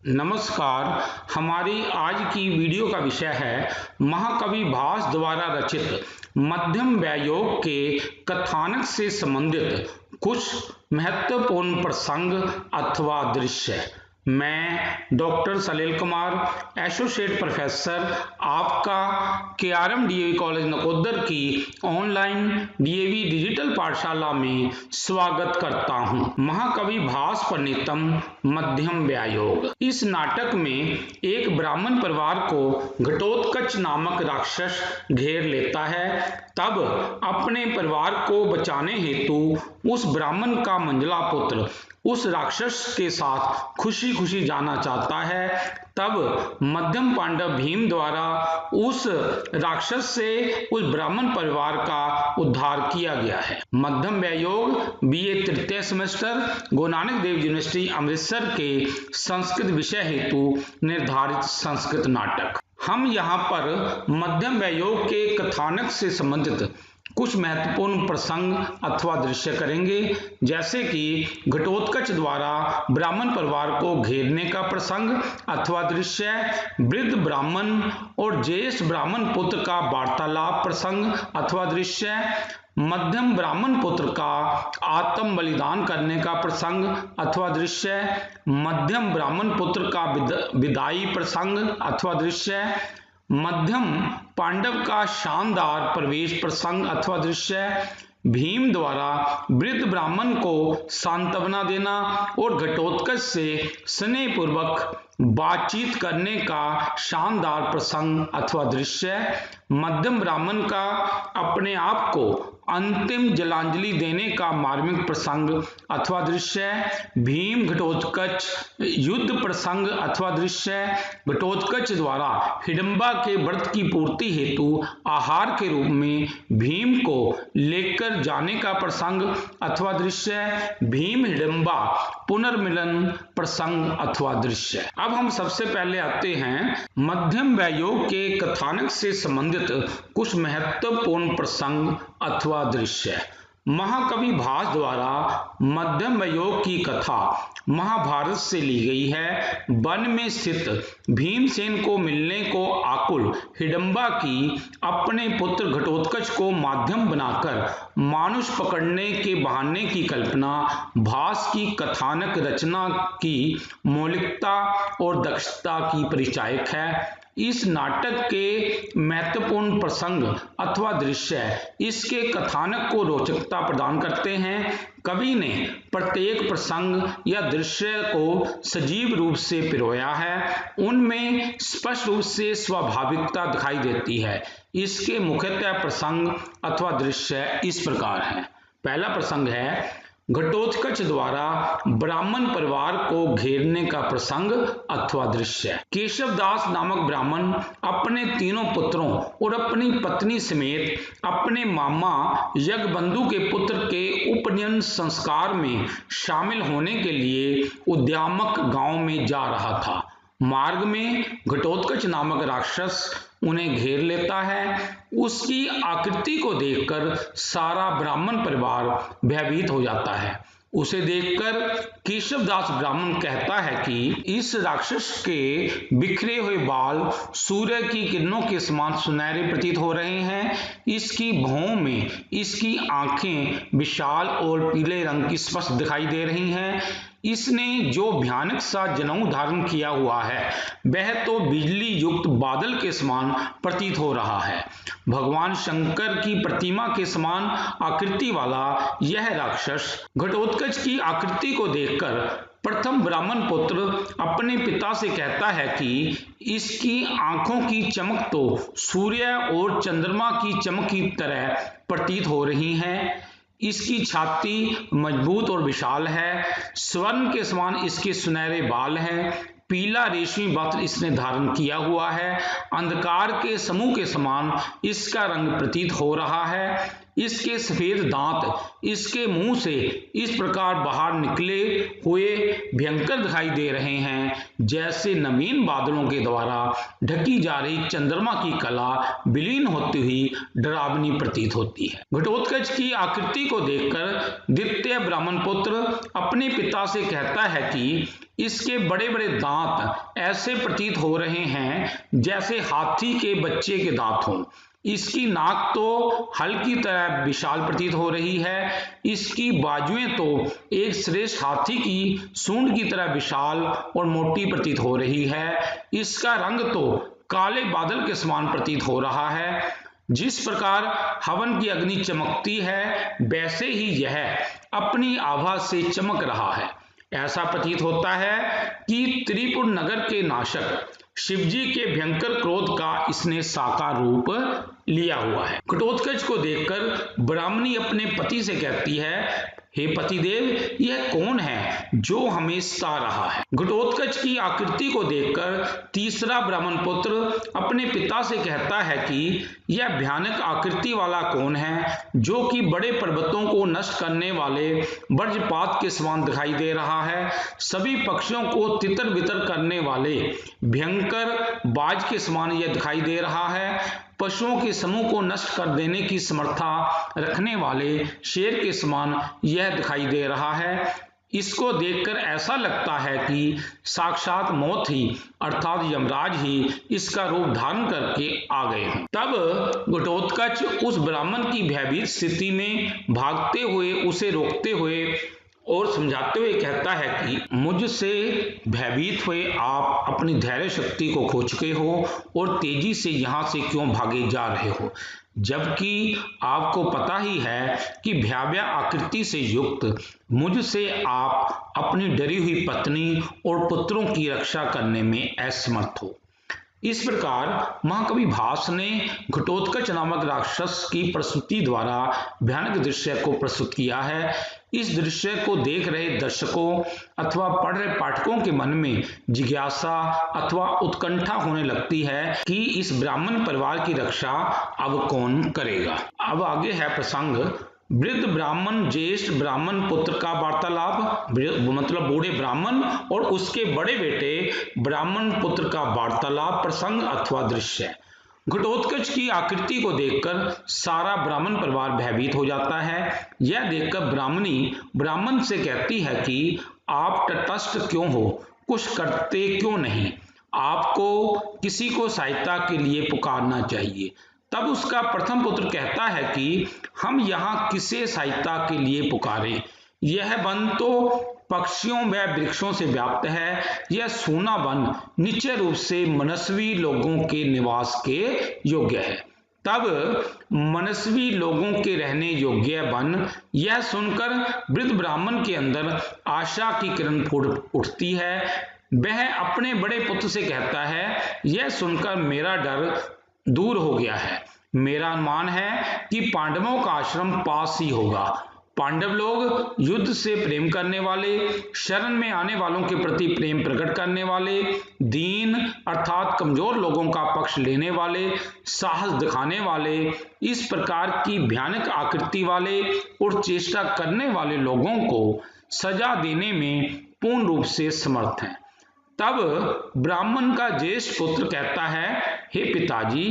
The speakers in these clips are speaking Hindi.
नमस्कार। हमारी आज की वीडियो का विषय है महाकवि भास द्वारा रचित मध्यम व्यायोग के कथानक से संबंधित कुछ महत्वपूर्ण प्रसंग अथवा दृश्य। मैं डॉक्टर सलील कुमार, एसोसिएट प्रोफेसर आपका केआरएम डीएवी कॉलेज नकोदर की ऑनलाइन डीएवी डिजिटल पाठशाला में स्वागत करता हूं। महाकवि भास प्रणीतम मध्यम व्यायोग। इस नाटक में एक ब्राह्मण परिवार को घटोत्कच नामक राक्षस घेर लेता है। तब अपने परिवार को बचाने हेतु उस ब्राह्मण का मंझला पुत्र उस राक्षस के साथ खुशी खुशी जाना चाहता है। तब मध्यम पांडव भीम द्वारा उस राक्षस से उस ब्राह्मण परिवार का उद्धार किया गया है। मध्यम व्यायोग बीए तृतीय सेमेस्टर गुरु नानक देव यूनिवर्सिटी अमृतसर के संस्कृत विषय हेतु निर्धारित संस्कृत नाटक। हम यहाँ पर मध्यम व्यायोग के कथानक से संबंधित कुछ महत्वपूर्ण प्रसंग अथवा दृश्य करेंगे, जैसे कि घटोत्कच द्वारा ब्राह्मण परिवार को घेरने का प्रसंग अथवा दृश्य, वृद्ध ब्राह्मण और ज्येष्ठ ब्राह्मण पुत्र का वार्तालाप प्रसंग अथवा दृश्य, मध्यम ब्राह्मण पुत्र का आत्म बलिदान करने का प्रसंग अथवा दृश्य, मध्यम ब्राह्मण पुत्र का विदाई प्रसंग अथवा दृश्य, मध्यम पांडव का शानदार प्रवेश प्रसंग अथवा दृश्य, भीम द्वारा वृद्ध ब्राह्मण को सांत्वना देना और घटोत्कच से स्नेहपूर्वक बातचीत करने का शानदार प्रसंग अथवा दृश्य, मध्यम ब्राह्मण का अपने आप को अंतिम जलांजलि देने का मार्मिक प्रसंग अथवा दृश्य, भीम घटोत्कच युद्ध प्रसंग अथवा दृश्य, घटोत्कच द्वारा हिडंबा के व्रत की पूर्ति हेतु आहार के रूप में भीम को लेकर जाने का प्रसंग अथवा दृश्य, भीम हिडंबा पुनर्मिलन प्रसंग अथवा दृश्य। अब हम सबसे पहले आते हैं मध्यम व्यायोग के कथानक से संबंधित कुछ महत्वपूर्ण प्रसंग अथवा दृश्य। महाकवि भास द्वारा मध्यम व्यायोग की कथा महाभारत से ली गई है। वन में स्थित भीमसेन को मिलने को आकुल हिडंबा की अपने पुत्र घटोत्कच को माध्यम बनाकर मानुष पकड़ने के बहाने की कल्पना भास की कथानक रचना की मौलिकता और दक्षता की परिचायक है। इस नाटक के महत्वपूर्ण प्रसंग अथवा दृश्य इसके कथानक को रोचकता प्रदान करते हैं। कवि ने प्रत्येक प्रसंग या दृश्य को सजीव रूप से पिरोया है। उनमें स्पष्ट रूप से स्वाभाविकता दिखाई देती है। इसके मुख्यतः प्रसंग अथवा दृश्य इस प्रकार है। पहला प्रसंग है घटोत्कच द्वारा ब्राह्मण परिवार को घेरने का प्रसंग अथवा दृश्य। केशवदास नामक ब्राह्मण अपने तीनों पुत्रों और अपनी पत्नी समेत अपने मामा यज्ञबंधु के पुत्र के उपनयन संस्कार में शामिल होने के लिए उद्यामक गांव में जा रहा था। मार्ग में घटोत्कच नामक राक्षस उन्हें घेर लेता है। उसकी आकृति को देखकर सारा ब्राह्मण परिवार भयभीत हो जाता है। उसे देखकर केशवदास ब्राह्मण कहता है कि इस राक्षस के बिखरे हुए बाल सूर्य की किरणों के समान सुनहरे प्रतीत हो रहे हैं। इसकी भौं में इसकी आंखें विशाल और पीले रंग की स्पष्ट दिखाई दे रही हैं। इसने जो भयानक सा जनेऊ धारण किया हुआ है वह तो बिजली युक्त बादल के समान प्रतीत हो रहा है। भगवान शंकर की प्रतिमा के समान आकृति वाला यह राक्षस घटोत्कच की आकृति को देखकर प्रथम ब्राह्मण पुत्र अपने पिता से कहता है कि इसकी आंखों की चमक तो सूर्य और चंद्रमा की चमक की तरह प्रतीत हो रही है। इसकी छाती मजबूत और विशाल है। स्वर्ण के समान इसके सुनहरे बाल हैं। पीला रेशमी वस्त्र इसने धारण किया हुआ है। अंधकार के समूह के समान इसका रंग प्रतीत हो रहा है। इसके सफेद दांत इसके मुंह से इस प्रकार बाहर निकले हुए भयंकर दिखाई दे रहे हैं जैसे नवीन बादलों के द्वारा ढकी जा रही चंद्रमा की कला विलीन होती हुई डरावनी प्रतीत होती है। घटोत्कच की आकृति को देखकर द्वितीय ब्राह्मण पुत्र अपने पिता से कहता है कि इसके बड़े बड़े दांत ऐसे प्रतीत हो रहे हैं जैसे हाथी के बच्चे के दांत हों। इसकी नाक तो हल की तरह विशाल प्रतीत हो रही है, इसकी बाजुएं तो एक श्रेष्ठ हाथी की सूंड की तरह विशाल और मोटी प्रतीत हो रही है। इसका रंग तो काले बादल के समान प्रतीत हो रहा है। जिस प्रकार हवन की अग्नि चमकती है वैसे ही यह अपनी आभा से चमक रहा है। ऐसा प्रतीत होता है कि त्रिपुर नगर के नाशक शिवजी के भयंकर क्रोध का इसने साकार रूप लिया हुआ है। घटोत्कच को देखकर ब्राह्मणी अपने पति से कहती है, हे पतिदेव, यह कौन है जो हमें सता रहा है? घटोत्कच की आकृति को देखकर तीसरा ब्राह्मण पुत्र अपने पिता से कहता है कि यह भयानक आकृति वाला कौन है जो कि बड़े पर्वतों को नष्ट करने वाले वज्रपात के समान दिखाई दे रहा है, सभी पक्षियों को तितर बितर करने वाले भयंकर बाज के समान यह दिखाई दे रहा है, पशुओं के समूह को नष्ट कर देने की समर्था रखने वाले शेर के समान यह दिखाई दे रहा है। इसको देखकर ऐसा लगता है कि साक्षात मौत ही अर्थात यमराज ही इसका रूप धारण करके आ गए हैं। तब घटोत्कच उस ब्राह्मण की भयभीत स्थिति में भागते हुए उसे रोकते हुए और समझाते हुए कहता है कि मुझसे भयभीत हुए आप अपनी धैर्य शक्ति को खो चुके हो और तेजी से यहाँ से क्यों भागे जा रहे हो, जबकि आपको पता ही है कि भयावह आकृति से युक्त मुझसे आप अपनी डरी हुई पत्नी और पुत्रों की रक्षा करने में असमर्थ हो। इस प्रकार महाकवि भास ने घटोत्कच नामक राक्षस की प्रस्तुति द्वारा भयानक दृश्य को प्रस्तुत किया है। इस दृश्य को देख रहे दर्शकों अथवा पढ़ रहे पाठकों के मन में जिज्ञासा अथवा उत्कंठा होने लगती है कि इस ब्राह्मण परिवार की रक्षा अब कौन करेगा। अब आगे है प्रसंग वृद्ध ब्राह्मण ज्येष्ठ ब्राह्मण पुत्र का वार्तालाप, मतलब बूढ़े ब्राह्मण और उसके बड़े बेटे ब्राह्मण पुत्र का वार्तालाप प्रसंग अथवा दृश्य। घटोत्कच की आकृति को देखकर सारा ब्राह्मण परिवार भयभीत हो जाता है। यह देखकर ब्राह्मणी ब्राह्मण से कहती है कि आप तटस्थ क्यों हो, कुछ करते क्यों नहीं, आपको किसी को सहायता के लिए पुकारना चाहिए। तब उसका प्रथम पुत्र कहता है कि हम यहाँ किसे सहायता के लिए पुकारें, यह वन तो पक्षियों व वृक्षों से व्याप्त है, यह सूना वन निश्चय रूप से मनस्वी लोगों के निवास के योग्य है। तब मनस्वी लोगों के रहने योग्य वन, यह सुनकर वृद्ध ब्राह्मण के अंदर आशा की किरण फूट उठती है। वह अपने बड़े पुत्र से कहता है, यह सुनकर मेरा डर दूर हो गया है। मेरा अनुमान है कि पांडवों का आश्रम पास ही होगा। पांडव लोग युद्ध से प्रेम करने वाले, शरण में आने वालों के प्रति प्रेम प्रकट करने वाले, दीन अर्थात कमजोर लोगों का पक्ष लेने वाले, साहस दिखाने वाले, इस प्रकार की भयानक आकृति वाले और चेष्टा करने वाले लोगों को सजा देने में पूर्ण रूप से समर्थ हैं। तब ब्राह्मण का ज्येष्ठ पुत्र कहता है, हे पिताजी,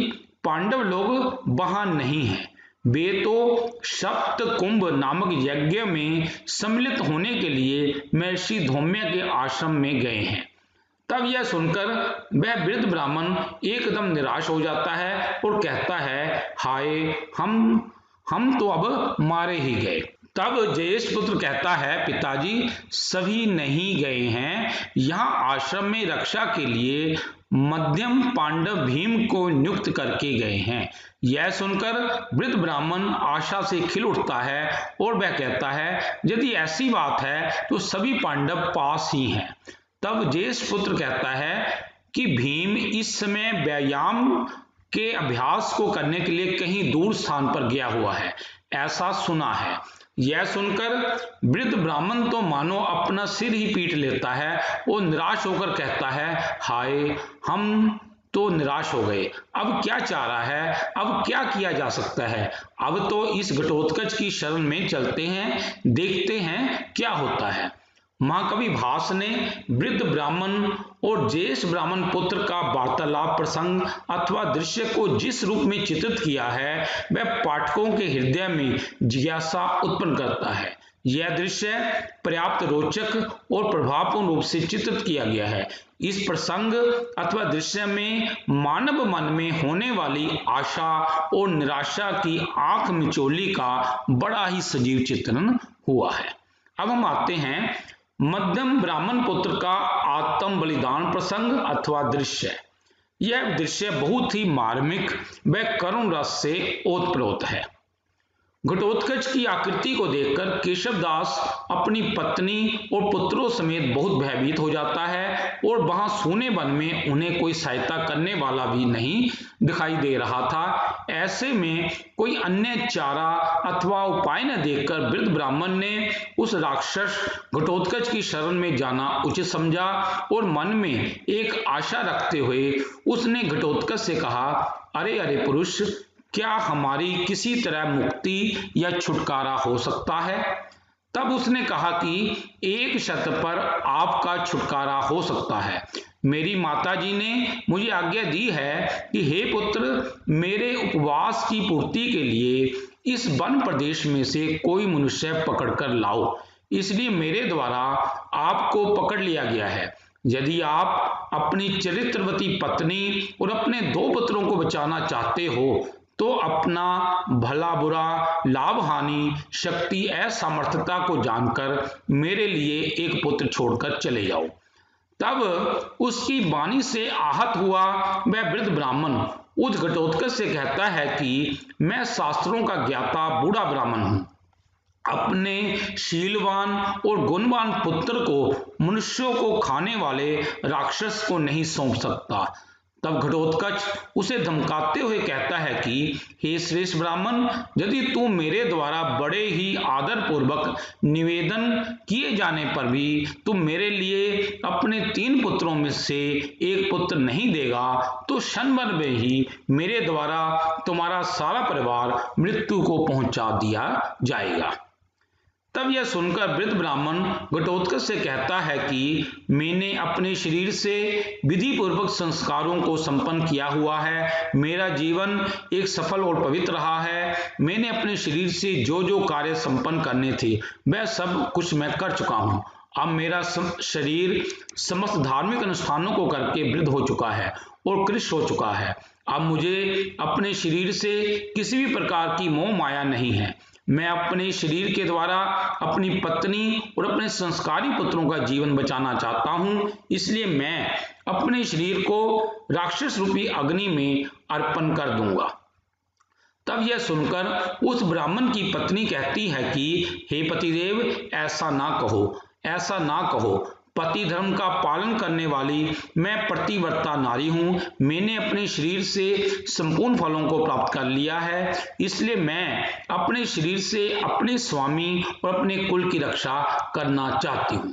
पांडव लोग वहां नहीं हैं, वे तो सप्त कुंभ नामक यज्ञ में सम्मिलित होने के लिए महर्षि धौम्य के आश्रम में गए हैं। तब यह सुनकर वह वृद्ध ब्राह्मण एकदम निराश हो जाता है और कहता है, हाय, हम तो अब मारे ही गए। तब ज्येष्ठ पुत्र कहता है, पिताजी, सभी नहीं गए हैं, यहाँ आश्रम में रक्षा के लिए मध्यम पांडव भीम को नियुक्त करके गए हैं। यह सुनकर वृद्ध ब्राह्मण आशा से खिल उठता है और वह कहता है, यदि ऐसी बात है तो सभी पांडव पास ही हैं। तब ज्येष्ठ पुत्र कहता है कि भीम इस समय व्यायाम के अभ्यास को करने के लिए कहीं दूर स्थान पर गया हुआ है, ऐसा सुना है। यह सुनकर वृद्ध ब्राह्मण तो मानो अपना सिर ही पीट लेता है और निराश होकर कहता है, हाय, तो निराश हो गए। अब क्या चारा है, अब क्या किया जा सकता है? अब तो इस घटोत्कच की शरण में चलते हैं, देखते हैं क्या होता है। महाकवि भास ने वृद्ध ब्राह्मण और ज्येष्ठ ब्राह्मण पुत्र का वार्तालाप प्रसंग अथवा दृश्य को जिस रूप में चित्रित किया है वह पाठकों के हृदय में जिज्ञासा उत्पन्न करता है। यह दृश्य पर्याप्त रोचक और प्रभावपूर्ण रूप से चित्रित किया गया है। इस प्रसंग अथवा दृश्य में मानव मन में होने वाली आशा और निराशा की आंख मिचौली का बड़ा ही सजीव चित्रण हुआ है। अब हम आते हैं मध्यम ब्राह्मण पुत्र का आत्म बलिदान प्रसंग अथवा दृश्य। यह दृश्य बहुत ही मार्मिक व करुण रस से ओतप्रोत है। घटोत्कच की आकृति को देखकर केशवदास अपनी पत्नी और पुत्रों समेत बहुत भयभीत हो जाता है और वहां सूने वन में उन्हें कोई सहायता करने वाला भी नहीं दिखाई दे रहा था। ऐसे में कोई अन्य चारा अथवा उपाय न देखकर वृद्ध ब्राह्मण ने उस राक्षस घटोत्कच की शरण में जाना उचित समझा और मन में एक आशा रखते हुए उसने घटोत्कच से कहा, अरे अरे पुरुष, क्या हमारी किसी तरह मुक्ति या छुटकारा हो सकता है? तब उसने कहा कि एक शर्त पर आपका छुटकारा हो सकता है। मेरी माताजी ने मुझे आज्ञा दी है कि हे पुत्र, मेरे उपवास की पूर्ति के लिए इस वन प्रदेश में से कोई मनुष्य पकड़कर लाओ। इसलिए मेरे द्वारा आपको पकड़ लिया गया है। यदि आप अपनी चरित्रवती पत्नी और अपने 2 पुत्रों को बचाना चाहते हो तो अपना भला बुरा, लाभ हानि, शक्ति असामर्थ्यता को जानकर मेरे लिए एक पुत्र छोड़कर चले जाओ। तब उसकी वाणी से आहत हुआ वह वृद्ध ब्राह्मण उस घटोत्कच से कहता है कि मैं शास्त्रों का ज्ञाता बूढ़ा ब्राह्मण हूं, अपने शीलवान और गुणवान पुत्र को मनुष्यों को खाने वाले राक्षस को नहीं सौंप सकता। तब घटोत्कच उसे धमकाते हुए कहता है कि हे श्रेष्ठ ब्राह्मण, यदि तू मेरे द्वारा बड़े ही आदर पूर्वक निवेदन किए जाने पर भी तुम मेरे लिए अपने 3 पुत्रों में से एक पुत्र नहीं देगा तो क्षण भर में ही मेरे द्वारा तुम्हारा सारा परिवार मृत्यु को पहुंचा दिया जाएगा। तब यह सुनकर वृद्ध ब्राह्मण घटोत्कच से कहता है कि मैंने अपने शरीर से विधि पूर्वक संस्कारों को संपन्न किया हुआ है। मेरा जीवन एक सफल और पवित्र रहा है। मैंने अपने शरीर से जो जो कार्य संपन्न करने थे वह सब कुछ मैं कर चुका हूँ। अब मेरा शरीर समस्त धार्मिक अनुष्ठानों को करके वृद्ध हो चुका है और कृश हो चुका है। अब मुझे अपने शरीर से किसी भी प्रकार की मोह माया नहीं है। मैं अपने शरीर के द्वारा अपनी पत्नी और अपने संस्कारी पुत्रों का जीवन बचाना चाहता हूं, इसलिए मैं अपने शरीर को राक्षस रूपी अग्नि में अर्पण कर दूंगा। तब यह सुनकर उस ब्राह्मण की पत्नी कहती है कि हे पतिदेव, ऐसा ना कहो, ऐसा ना कहो। पति धर्म का पालन करने वाली मैं प्रतिव्रता नारी हूं। मैंने अपने शरीर से संपूर्ण फलों को प्राप्त कर लिया है, इसलिए मैं अपने शरीर से अपने स्वामी और अपने कुल की रक्षा करना चाहती हूं।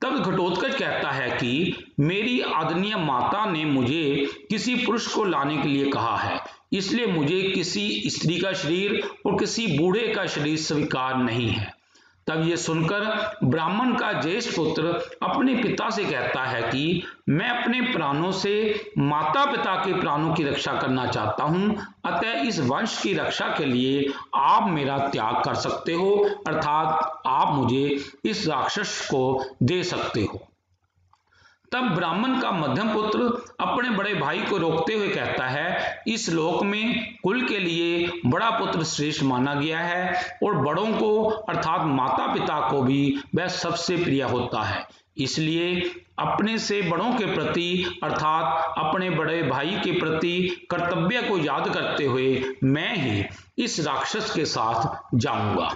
तब घटोत्कच कहता है कि मेरी आदरणीय माता ने मुझे किसी पुरुष को लाने के लिए कहा है, इसलिए मुझे किसी स्त्री का शरीर और किसी बूढ़े का शरीर स्वीकार नहीं है। तब ये सुनकर ब्राह्मण का ज्येष्ठ पुत्र अपने पिता से कहता है कि मैं अपने प्राणों से माता पिता के प्राणों की रक्षा करना चाहता हूं, अतः इस वंश की रक्षा के लिए आप मेरा त्याग कर सकते हो, अर्थात आप मुझे इस राक्षस को दे सकते हो। तब ब्राह्मण का मध्यम पुत्र अपने बड़े भाई को रोकते हुए कहता है, इस लोक में कुल के लिए बड़ा पुत्र श्रेष्ठ माना गया है और बड़ों को अर्थात माता पिता को भी वह सबसे प्रिय होता है। इसलिए अपने से बड़ों के प्रति अर्थात अपने बड़े भाई के प्रति कर्तव्य को याद करते हुए मैं ही इस राक्षस के साथ जाऊंगा।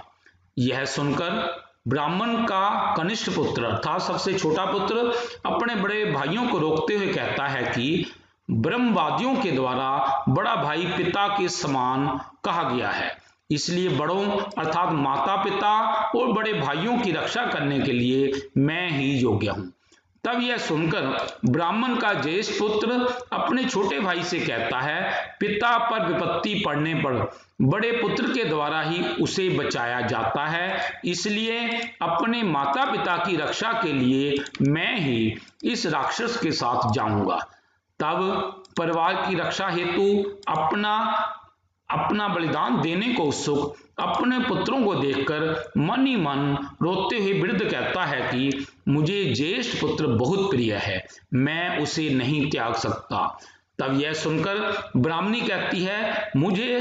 यह सुनकर ब्राह्मण का कनिष्ठ पुत्र अर्थात सबसे छोटा पुत्र अपने बड़े भाइयों को रोकते हुए कहता है कि ब्रह्मवादियों के द्वारा बड़ा भाई पिता के समान कहा गया है, इसलिए बड़ों अर्थात माता पिता और बड़े भाइयों की रक्षा करने के लिए मैं ही योग्य हूं। तब यह सुनकर ब्राह्मण का ज्येष्ठ पुत्र अपने छोटे भाई से कहता है, पिता पर विपत्ति पड़ने पर बड़े पुत्र के द्वारा ही उसे बचाया जाता है, इसलिए अपने माता पिता की रक्षा के लिए मैं ही इस राक्षस के साथ जाऊंगा। तब परिवार की रक्षा हेतु अपना बलिदान देने को उत्सुक अपने पुत्रों को देखकर मन ही मन रोते हुए वृद्ध कहता है कि मुझे ज्येष्ठ पुत्र बहुत प्रिय है, मैं उसे नहीं त्याग सकता। तब यह सुनकर ब्राह्मणी कहती है, मुझे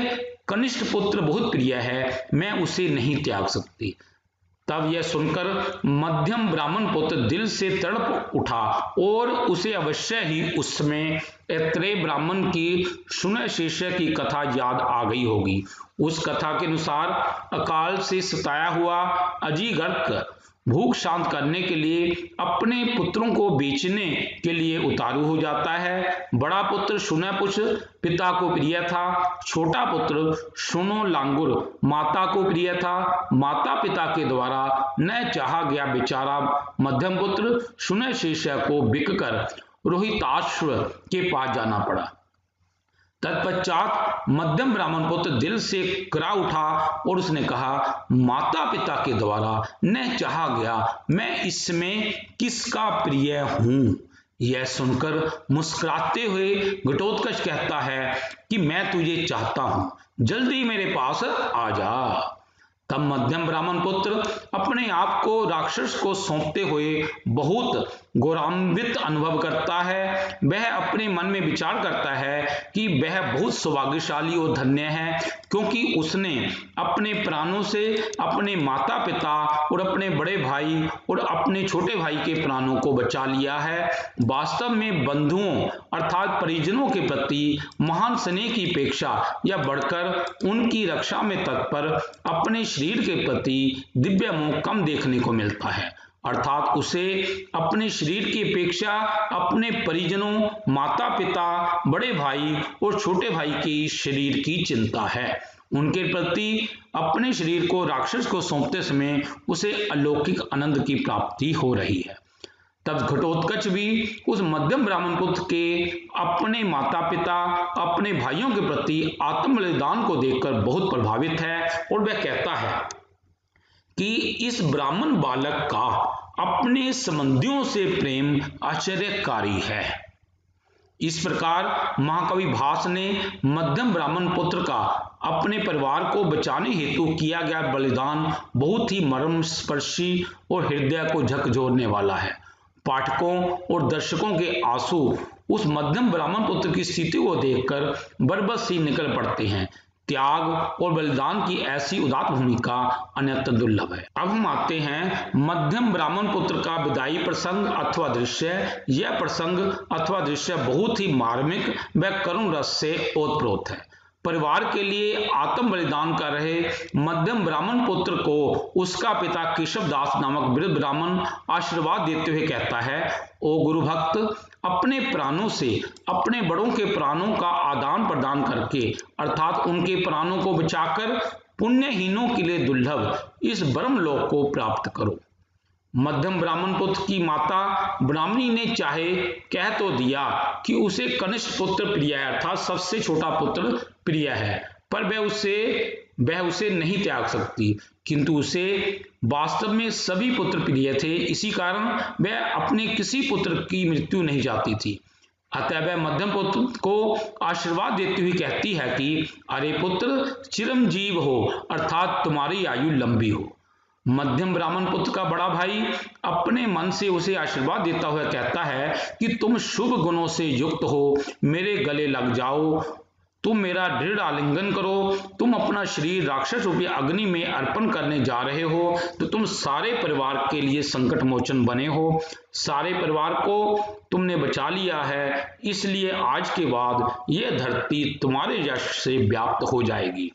कनिष्ठ पुत्र बहुत प्रिय है, मैं उसे नहीं त्याग सकती। तब यह सुनकर मध्यम ब्राह्मण पुत्र दिल से तड़प उठा और उसे अवश्य ही उसमें ऐत्रेय ब्राह्मण की सुनय शिष्य की कथा याद आ गई होगी। उस कथा के अनुसार अकाल से सताया हुआ अजिगर्क भूख शांत करने के लिए अपने पुत्रों को बेचने के लिए उतारू हो जाता है। बड़ा पुत्र सुनयपुष पिता को प्रिय था, छोटा पुत्र सुनो लांगुर माता को प्रिय था। माता पिता के द्वारा न चाहा गया बेचारा मध्यम पुत्र सुनय शिष्य को बिककर रोहिताश्व के पास जाना पड़ा। तत्पश्चात मध्यम ब्राह्मण पुत्र दिल से करा उठा और उसने कहा, माता पिता के द्वारा न चाहा गया मैं इसमें किसका प्रिय हूं। यह सुनकर मुस्कुराते हुए घटोत्कच कहता है कि मैं तुझे चाहता हूं, जल्दी मेरे पास आ जा। तब मध्यम ब्राह्मण पुत्र अपने आप को राक्षस को सौंपते हुए बहुत गौरवान्वित अनुभव करता है। वह अपने मन में विचार करता है कि वह बहुत सौभाग्यशाली और धन्य है, क्योंकि उसने अपने प्राणों से अपने माता पिता और अपने बड़े भाई और अपने छोटे भाई के प्राणों को बचा लिया है। वास्तव में बंधुओं अर्थात परिजनों के प्रति महान स्नेह की अपेक्षा या बढ़कर उनकी रक्षा में तत्पर अपने शरीर के प्रति दिव्य मोह कम देखने को मिलता है। अर्थात उसे अपने शरीर की अपेक्षा अपने परिजनों माता पिता बड़े भाई और छोटे भाई के शरीर की चिंता है। उनके प्रति अपने शरीर को राक्षस को सौंपते समय उसे अलौकिक आनंद की प्राप्ति हो रही है। तब घटोत्कच भी उस मध्यम ब्राह्मण पुत्र के अपने माता पिता अपने भाइयों के प्रति आत्म बलिदान को देखकर बहुत प्रभावित है और वह कहता है कि इस ब्राह्मण बालक का अपने संबंधियों से प्रेम आश्चर्यकारी है। इस प्रकार महाकवि भास ने मध्यम ब्राह्मण पुत्र का अपने परिवार को बचाने हेतु किया गया बलिदान बहुत ही मर्मस्पर्शी और हृदय को झकझोरने वाला है। पाठकों और दर्शकों के आंसू उस मध्यम ब्राह्मण पुत्र की स्थिति को देखकर बरबस ही निकल पड़ते हैं। त्याग और बलिदान की ऐसी उदात्त भूमिका अन्यत्र दुर्लभ है। अब हम आते हैं मध्यम ब्राह्मण पुत्र का विदाई प्रसंग अथवा दृश्य। यह प्रसंग अथवा दृश्य बहुत ही मार्मिक व करुण रस से ओतप्रोत है। परिवार के लिए आत्म बलिदान कर रहे मध्यम ब्राह्मण पुत्र को उसका पिता केशवदास नामक वृद्ध ब्राह्मण आशीर्वाद देते हुए कहता है, ओ गुरु भक्त, अपने प्राणों से अपने बड़ों के प्राणों का आदान प्रदान करके अर्थात उनके प्राणों को बचाकर पुण्यहीनों के लिए दुर्लभ इस ब्रह्म लोक को प्राप्त करो। मध्यम ब्राह्मण पुत्र की माता ब्राह्मणी ने चाहे कह तो दिया कि उसे कनिष्ठ पुत्र प्रिय है अर्थात सबसे छोटा पुत्र प्रिय है, पर वह उसे नहीं त्याग सकती, किंतु उसे वास्तव में सभी पुत्र प्रिय थे। इसी कारण वह अपने किसी पुत्र की मृत्यु नहीं चाहती थी। अतः वह मध्यम पुत्र को आशीर्वाद देती हुई कहती है कि अरे पुत्र, चिरंजीव हो अर्थात तुम्हारी आयु लंबी हो। मध्यम ब्राह्मण पुत्र का बड़ा भाई अपने मन से उसे आशीर्वाद देता हुआ कहता है कि तुम शुभ गुणों से युक्त हो, मेरे गले लग जाओ, तुम मेरा दृढ़ आलिंगन करो। तुम अपना शरीर राक्षस रूपी अग्नि में अर्पण करने जा रहे हो तो तुम सारे परिवार के लिए संकट मोचन बने हो। सारे परिवार को तुमने बचा लिया है, इसलिए आज के बाद यह धरती तुम्हारे यश से व्याप्त हो जाएगी।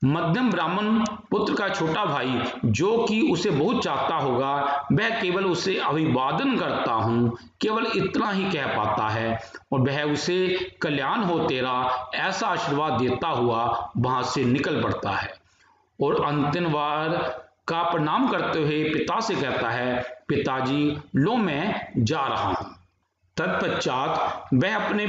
मध्यम ब्राह्मण पुत्र का छोटा भाई, जो कि उसे बहुत चाहता होगा, वह केवल उसे अभिवादन करता हूं, केवल इतना ही कह पाता है और वह उसे कल्याण हो तेरा ऐसा आशीर्वाद देता हुआ वहां से निकल पड़ता है और अंतिम बार का प्रणाम करते हुए पिता से कहता है, पिताजी लो मैं जा रहा हूँ। तत्पश्चात वह अपने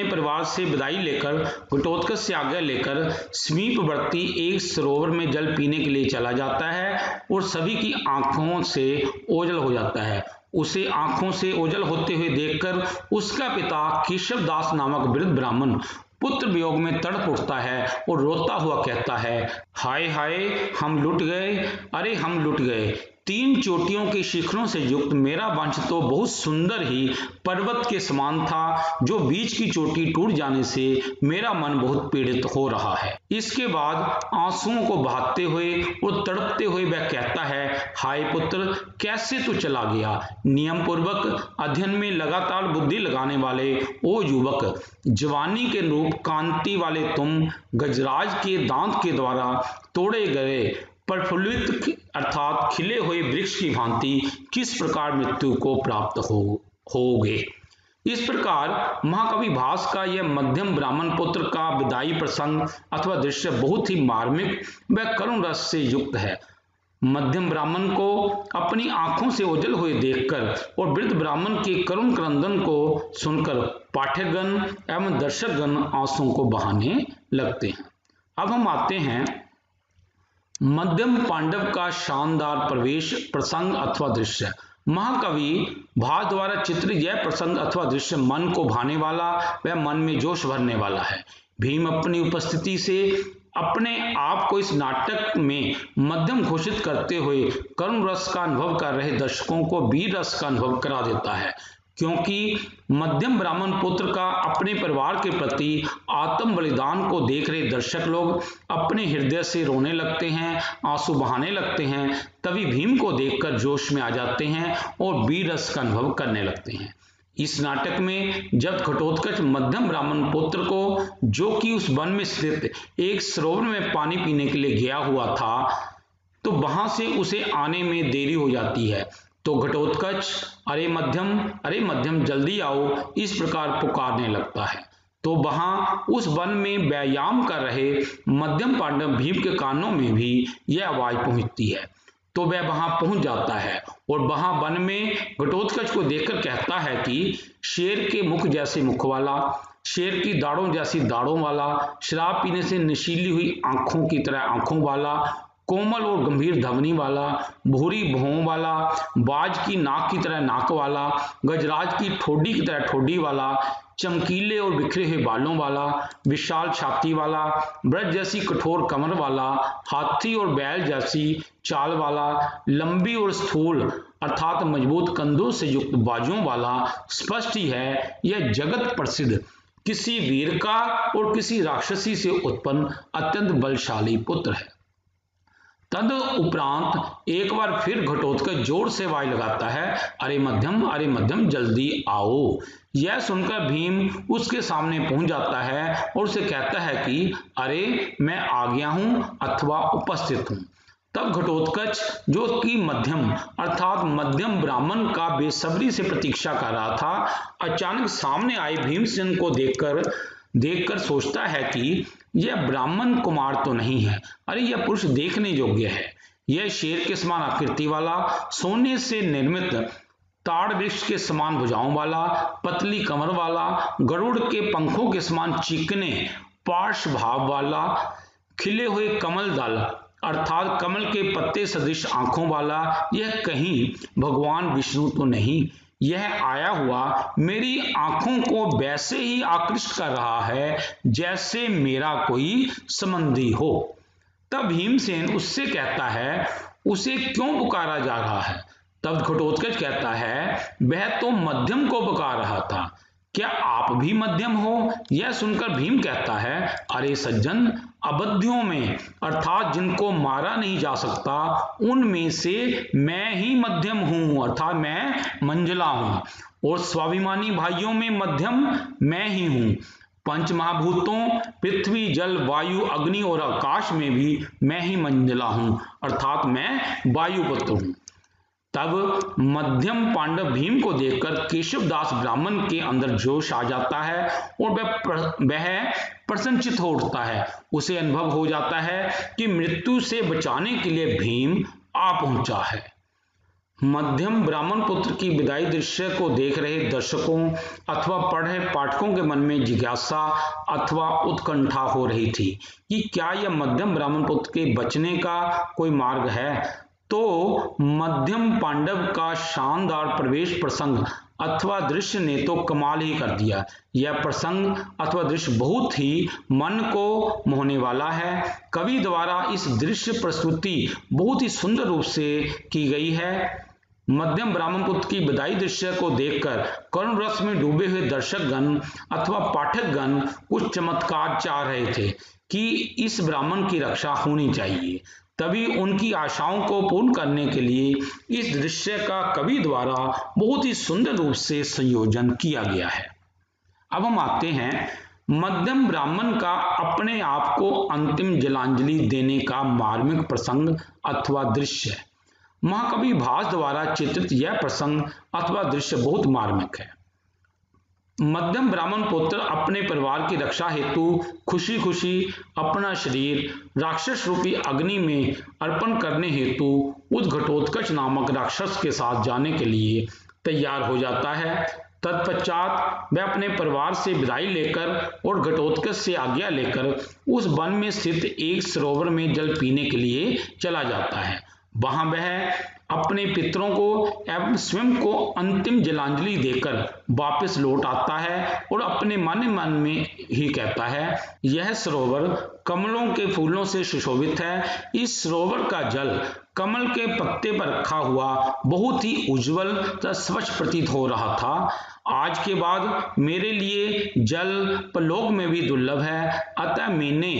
परिवार से विदाई लेकर घटोत्कच से आज्ञा लेकर समीपवर्ती एक सरोवर में जल पीने के लिए चला जाता है और सभी की आंखों से ओझल हो जाता है। उसे आंखों से ओझल होते हुए देखकर उसका पिता केशव दास नामक वृद्ध ब्राह्मण पुत्र वियोग में तड़प उठता है और रोता हुआ कहता है, हाय हाय हम लुट गए, अरे हम लुट गए। 3 चोटियों के शिखरों से युक्त मेरा वंश तो बहुत सुंदर ही पर्वत के समान था, जो बीच की चोटी टूट जाने से मेरा मन बहुत पीड़ित हो रहा है। इसके बाद आंसुओं को बहाते हुए और तड़पते हुए वह कहता है, हाय पुत्र कैसे तू चला गया। नियम पूर्वक अध्ययन में लगातार बुद्धि लगाने वाले ओ युवक, जवानी के रूप कांति वाले तुम गजराज के दांत के द्वारा तोड़े गए प्रफुल्लित अर्थात खिले हुए वृक्ष की भांति किस प्रकार मृत्यु को प्राप्त होगे। इस प्रकार महाकवि भास का यह मध्यम ब्राह्मण पुत्र का विदाई प्रसंग अथवा दृश्य बहुत ही मार्मिक व करुण रस से युक्त है। मध्यम ब्राह्मण को अपनी आंखों से ओझल हुए देखकर और वृद्ध ब्राह्मण के करुण क्रंदन को सुनकर पाठकगण एवं दर्शकगण आंसुओं को बहाने लगते हैं। अब हम आते हैं मध्यम पांडव का शानदार प्रवेश प्रसंग अथवा दृश्य। महाकवि भास द्वारा चित्रित यह प्रसंग अथवा दृश्य मन को भाने वाला व मन में जोश भरने वाला है। भीम अपनी उपस्थिति से अपने आप को इस नाटक में मध्यम घोषित करते हुए करुण रस का अनुभव कर रहे दर्शकों को वीर रस का अनुभव करा देता है, क्योंकि मध्यम ब्राह्मण पुत्र का अपने परिवार के प्रति आत्म बलिदान को देख रहे दर्शक लोग अपने हृदय से रोने लगते हैं, आंसू बहाने लगते हैं। तभी भीम को देखकर जोश में आ जाते हैं और वीर रस का अनुभव करने लगते हैं। इस नाटक में जब घटोत्कच मध्यम ब्राह्मण पुत्र को, जो कि उस वन में स्थित एक सरोवर में पानी पीने के लिए गया हुआ था, तो वहां से उसे आने में देरी हो जाती है, तो घटोत्कच अरे मध्यम जल्दी आओ इस प्रकार पुकारने लगता है। तो वहां उस वन में व्यायाम कर रहे मध्यम पांडव भीम के कानों में भी यह आवाज पहुंचती है, तो वह वहां पहुंच जाता है और वहां वन में घटोत्कच को देखकर कहता है कि शेर के मुख जैसे मुख वाला, शेर की दाढ़ों जैसी दाढ़ों वाला, शराब पीने से नशीली हुई आंखों की तरह आंखों वाला, कोमल और गंभीर धवनी वाला, भूरी भौं वाला, बाज की नाक की तरह नाक वाला, गजराज की ठोडी की तरह ठोडी वाला, चमकीले और बिखरे हुए बालों वाला, विशाल छाती वाला, ब्रज जैसी कठोर कमर वाला, हाथी और बैल जैसी चाल वाला, लंबी और स्थूल अर्थात मजबूत कंधों से युक्त बाजुओं वाला। स्पष्ट ही है यह जगत प्रसिद्ध किसी वीर का और किसी राक्षसी से उत्पन्न अत्यंत बलशाली पुत्र है। तद उपरांत एक बार फिर घटोत्कच जोर से आवाज लगाता है, अरे मध्यम जल्दी आओ। यह सुनकर भीम उसके सामने पहुंच जाता है और उसे कहता है कि अरे मैं आ गया हूं अथवा उपस्थित हूं। तब घटोत्कच, जो कि मध्यम अर्थात मध्यम ब्राह्मण का बेसब्री से प्रतीक्षा कर रहा था, अचानक सामने आए भीमसेन को देखकर सोचता है कि यह ब्राह्मण कुमार तो नहीं है, अरे यह पुरुष देखने योग्य है। यह शेर के समान आकृति वाला, सोने से निर्मित ताड़ वृक्ष के समान भुजाओं वाला, पतली कमर वाला, गरुड़ के पंखों के समान चिकने पार्श्व भाव वाला, खिले हुए कमल दल अर्थात कमल के पत्ते सदृश आंखों वाला, यह कहीं भगवान विष्णु तो नहीं। यह आया हुआ मेरी आंखों को वैसे ही आकृष्ट कर रहा है जैसे मेरा कोई संबंधी हो। तब भीमसेन उससे कहता है, उसे क्यों पुकारा जा रहा है? तब घटोत्कच कहता है, वह तो मध्यम को पुकार रहा था, क्या आप भी मध्यम हो? यह सुनकर भीम कहता है, अरे सज्जन, अबधियों में अर्थात जिनको मारा नहीं जा सकता उनमें से मैं ही मध्यम हूं अर्थात मैं मंझला हूं, और स्वाभिमानी भाइयों में मध्यम मैं ही हूं। पंच महाभूतों पृथ्वी जल वायु अग्नि और आकाश में भी मैं ही मंझला हूं अर्थात मैं वायुपुत्र हूं। तब मध्यम पांडव भीम को देखकर केशवदास ब्राह्मण के अंदर जोश आ जाता है और वह प्रसन्नचित्त हो उठता है। उसे अनुभव हो जाता है कि मृत्यु से बचाने के लिए भीम आ पहुंचा है। मध्यम ब्राह्मण पुत्र की विदाई दृश्य को देख रहे दर्शकों अथवा पढ़ रहे पाठकों के मन में जिज्ञासा अथवा उत्कंठा हो रही थी कि क्या यह मध्यम ब्राह्मण पुत्र के बचने का कोई मार्ग है। तो मध्यम पांडव का शानदार प्रवेश प्रसंग अथवा दृश्य ने तो कमाल ही कर दिया। यह प्रसंग अथवा दृश्य बहुत ही मन को मोहने वाला है। कवि द्वारा इस दृश्य प्रस्तुति बहुत ही सुंदर रूप से की गई है। मध्यम ब्राह्मण पुत्र की विदाई दृश्य को देखकर करुण रस में डूबे हुए दर्शकगण अथवा पाठकगण कुछ चमत्कार चाह रहे थे कि इस ब्राह्मण की रक्षा होनी चाहिए। तभी उनकी आशाओं को पूर्ण करने के लिए इस दृश्य का कवि द्वारा बहुत ही सुंदर रूप से संयोजन किया गया है। अब हम आते हैं मध्यम ब्राह्मण का अपने आप को अंतिम जलांजलि देने का मार्मिक प्रसंग अथवा दृश्य। महाकवि भास द्वारा चित्रित यह प्रसंग अथवा दृश्य बहुत मार्मिक है। मध्यम ब्राह्मण पुत्र अपने परिवार की रक्षा हेतु खुशी खुशी अपना शरीर राक्षस रूपी अग्नि में अर्पण करने हेतु उस घटोत्कच नामक राक्षस के साथ जाने के लिए तैयार हो जाता है। तत्पश्चात वह अपने परिवार से विदाई लेकर और घटोत्कच से आज्ञा लेकर उस वन में स्थित एक सरोवर में जल पीने के लिए चला जाता है। वहां वह अपने पितरों को एवं स्वयं को अंतिम जलांजलि देकर वापस लौट आता है और अपने मन में ही कहता है, यह सरोवर कमलों के फूलों से सुशोभित है। इस सरोवर का जल कमल के पत्ते पर रखा हुआ बहुत ही उज्जवल तथा स्वच्छ प्रतीत हो रहा था। आज के बाद मेरे लिए जल परलोक में भी दुर्लभ है, अतः मैंने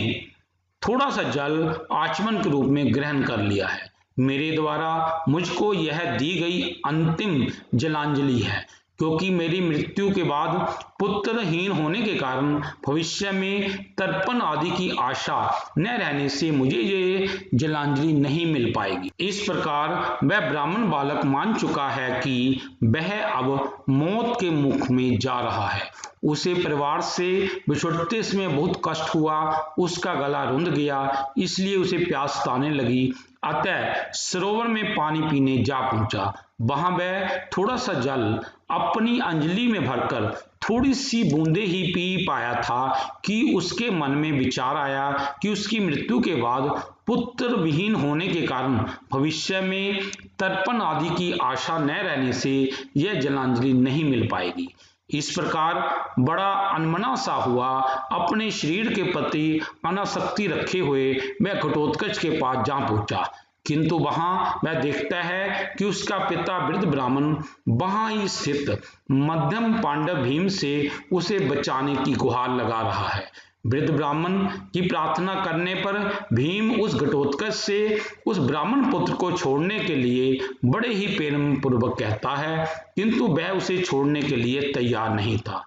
थोड़ा सा जल आचमन के रूप में ग्रहण कर लिया है। मेरे द्वारा मुझको यह दी गई अंतिम जलांजलि है, क्योंकि मेरी मृत्यु के बाद पुत्रहीन होने के कारण भविष्य में तर्पण आदि की आशा न रहने से मुझे ये जलांजलि नहीं मिल पाएगी। इस प्रकार वह ब्राह्मण बालक मान चुका है कि वह अब मौत के मुख में जा रहा है। उसे परिवार से बिछुड़ते समय बहुत कष्ट हुआ, उसका गला रुंध गया, इसलिए उसे प्यास सताने लगी। अतः सरोवर में पानी पीने जा पहुंचा। वहां वह थोड़ा सा जल अपनी अंजलि में भरकर थोड़ी सी बूंदे ही पी पाया था कि उसके मन में विचार आया कि उसकी मृत्यु के बाद पुत्र विहीन होने के कारण भविष्य में तर्पण आदि की आशा न रहने से यह जलांजलि नहीं मिल पाएगी। इस प्रकार बड़ा अनमना सा हुआ, अपने शरीर के प्रति अनासक्ति रखे हुए वह घटोत्कच के पास जा पहुंचा, किंतु वहां वह देखता है कि उसका पिता वृद्ध ब्राह्मण वहां ही स्थित मध्यम पांडव भीम से उसे बचाने की गुहार लगा रहा है। वृद्ध ब्राह्मण की प्रार्थना करने पर भीम उस घटोत्कच से उस ब्राह्मण पुत्र को छोड़ने के लिए बड़े ही प्रेम पूर्वक कहता है, किंतु वह उसे छोड़ने के लिए तैयार नहीं था।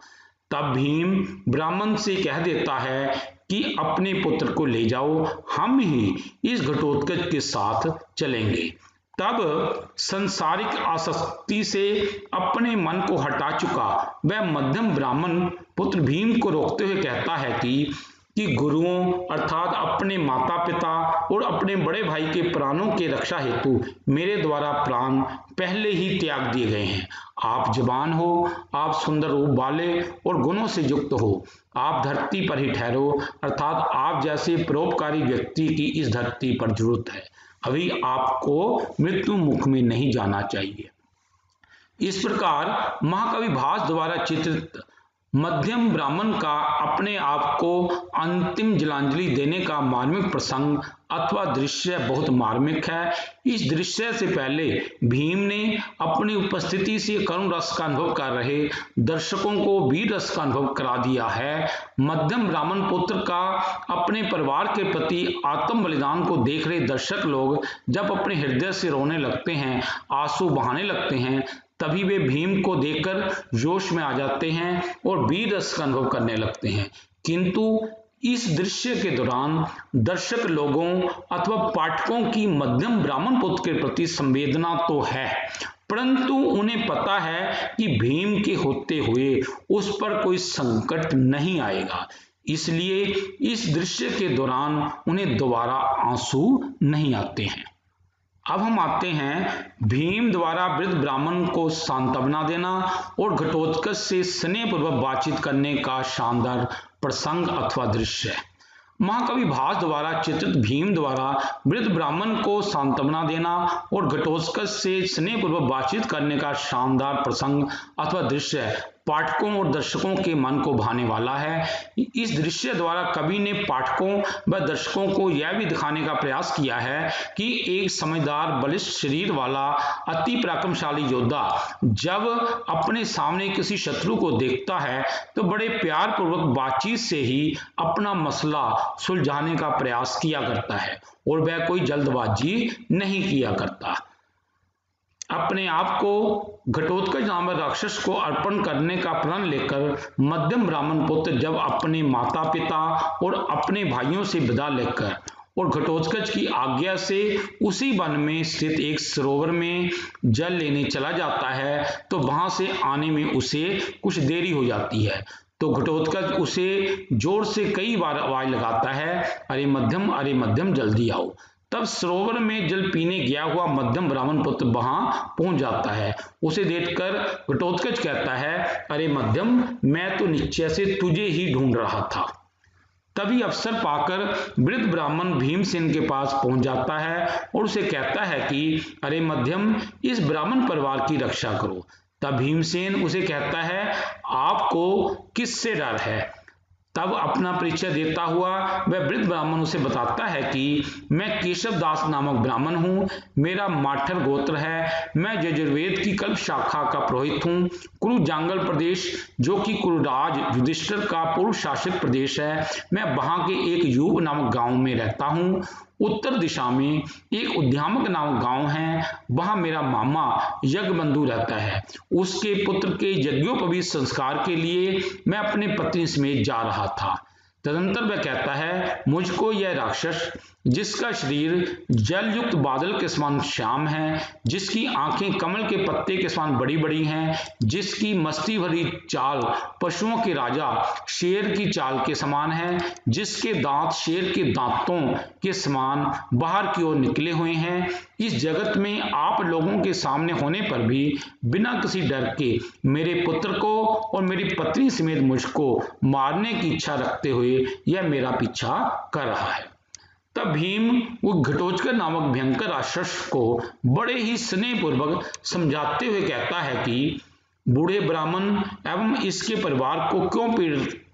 तब भीम ब्राह्मण से कह देता है कि अपने पुत्र को ले जाओ, हम ही इस घटोत्कच के साथ चलेंगे। तब संसारिक आसक्ति से अपने मन को हटा चुका वह मध्यम ब्राह्मण पुत्र भीम को रोकते हुए कहता है कि गुरुओं अर्थात अपने माता पिता और अपने बड़े भाई के प्राणों के रक्षा हेतु मेरे द्वारा प्राण पहले ही त्याग दिए गए हैं। आप जवान हो, आप सुंदर रूप वाले और गुणों से युक्त हो, आप धरती पर ही ठहरो, अर्थात आप जैसे परोपकारी व्यक्ति की इस धरती पर जरूरत है। अभी आपको मृत्यु मुख में नहीं जाना चाहिए। इस प्रकार महाकवि भास द्वारा चित्रित मध्यम ब्राह्मण का अपने आप को अंतिम जलांजलि देने का मार्मिक प्रसंग अथवा दृश्य बहुत मार्मिक है। इस दृश्य से पहले भीम ने अपनी उपस्थिति से करुण रस का अनुभव कर रहे दर्शकों को वीर रस का अनुभव करा दिया है। मध्यम ब्राह्मण पुत्र का अपने परिवार के प्रति आत्म बलिदान को देख रहे दर्शक लोग जब अपने हृदय से रोने लगते हैं, आंसू बहाने लगते हैं, तभी वे भीम को देखकर जोश में आ जाते हैं और वीर रस का अनुभव करने लगते हैं। किंतु इस दृश्य के दौरान दर्शक लोगों अथवा पाठकों की मध्यम ब्राह्मण पुत्र के प्रति संवेदना तो है, परंतु उन्हें पता है कि भीम के होते हुए उस पर कोई संकट नहीं आएगा, इसलिए इस दृश्य के दौरान उन्हें दोबारा आंसू नहीं आते हैं। अब हम आते हैं भीम द्वारा वृद्ध ब्राह्मण को सांत्वना देना और घटोत्कच से स्नेहपूर्वक बातचीत करने का शानदार प्रसंग अथवा दृश्य। महाकवि भास द्वारा चित्रित भीम द्वारा वृद्ध ब्राह्मण को सांत्वना देना और घटोत्कच से स्नेहपूर्वक बातचीत करने का शानदार प्रसंग अथवा दृश्य पाठकों और दर्शकों के मन को भाने वाला है। इस दृश्य द्वारा कवि ने पाठकों व दर्शकों को यह भी दिखाने का प्रयास किया है कि एक समझदार बलिष्ठ शरीर वाला अति पराक्रमशाली योद्धा जब अपने सामने किसी शत्रु को देखता है तो बड़े प्यार पूर्वक बातचीत से ही अपना मसला सुलझाने का प्रयास किया करता है और वह कोई जल्दबाजी नहीं किया करता। अपने आप को घटोत्कच नामक राक्षस को अर्पण करने का प्रण लेकर मध्यम ब्राह्मण पुत्र जब अपने माता पिता और अपने भाइयों से विदा लेकर और घटोत्कच की आज्ञा से उसी वन में स्थित एक सरोवर में जल लेने चला जाता है तो वहां से आने में उसे कुछ देरी हो जाती है। तो घटोत्कच उसे जोर से कई बार आवाज लगाता है, अरे मध्यम जल्दी आओ। तब सरोवर में जल पीने गया हुआ मध्यम ब्राह्मण पुत्र वहां पहुंच जाता है। उसे देखकर घटोत्कच कहता है, अरे मध्यम, मैं तो निश्चय से तुझे ही ढूंढ रहा था। तभी अवसर पाकर वृद्ध ब्राह्मण भीमसेन के पास पहुंच जाता है और उसे कहता है कि अरे मध्यम, इस ब्राह्मण परिवार की रक्षा करो। तब भीमसेन उसे कहता है, आपको किससे डर है? तब अपना परिचय देता हुआ वह वृद्ध ब्राह्मण उसे बताता है कि मैं केशव दास नामक ब्राह्मण हूँ, मेरा माठर गोत्र है, मैं यजुर्वेद की कल्प शाखा का पुरोहित हूँ। कुरु जांगल प्रदेश जो कि कुरुराज युधिष्ठिर का पूर्व शासित प्रदेश है, मैं वहां के एक यूप नामक गांव में रहता हूँ। उत्तर दिशा में एक उद्यामक नामक गांव है, वहां मेरा मामा यज्ञबंधु रहता है। उसके पुत्र के यज्ञोपवीत संस्कार के लिए मैं अपने पत्नी समेत जा रहा था। तदंतर वह कहता है, मुझको यह राक्षस जिसका शरीर जल युक्त बादल के समान श्याम है, जिसकी आंखें कमल के पत्ते के समान बड़ी बड़ी हैं, जिसकी मस्ती भरी चाल पशुओं के राजा शेर की चाल के समान है, जिसके दांत शेर के दांतों के समान बाहर की ओर निकले हुए हैं, इस जगत में आप लोगों के सामने होने पर भी बिना किसी डर के मेरे पुत्र को और मेरी पत्नी समेत मुझको मारने की इच्छा रखते हुए यह मेरा पीछा कर रहा है। तब भीम वो घटोत्कच नामक भयंकर राक्षस को बड़े ही स्नेहपूर्वक समझाते हुए कहता है कि बूढ़े ब्राह्मण एवं इसके परिवार को क्यों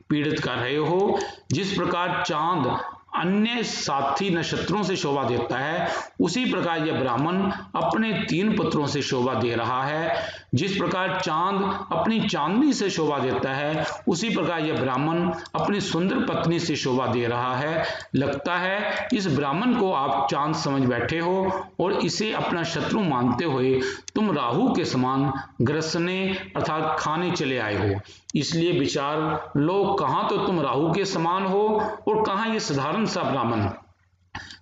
पीड़ित कर रहे हो? जिस प्रकार चांद अन्य साथी नक्षत्रों से शोभा देता है, उसी प्रकार यह ब्राह्मण अपने 3 पुत्रों से शोभा दे रहा है। जिस प्रकार चांद अपनी चांदनी से शोभा देता है, उसी प्रकार यह ब्राह्मण अपनी सुंदर पत्नी से शोभा दे रहा है। लगता है इस ब्राह्मण को आप चांद समझ बैठे हो और इसे अपना शत्रु मानते हुए तुम राहु के समान ग्रसने अर्थात खाने चले आए हो। इसलिए विचार लो, कहां तो तुम राहु के समान हो और कहां ये साधारण सा ब्राह्मण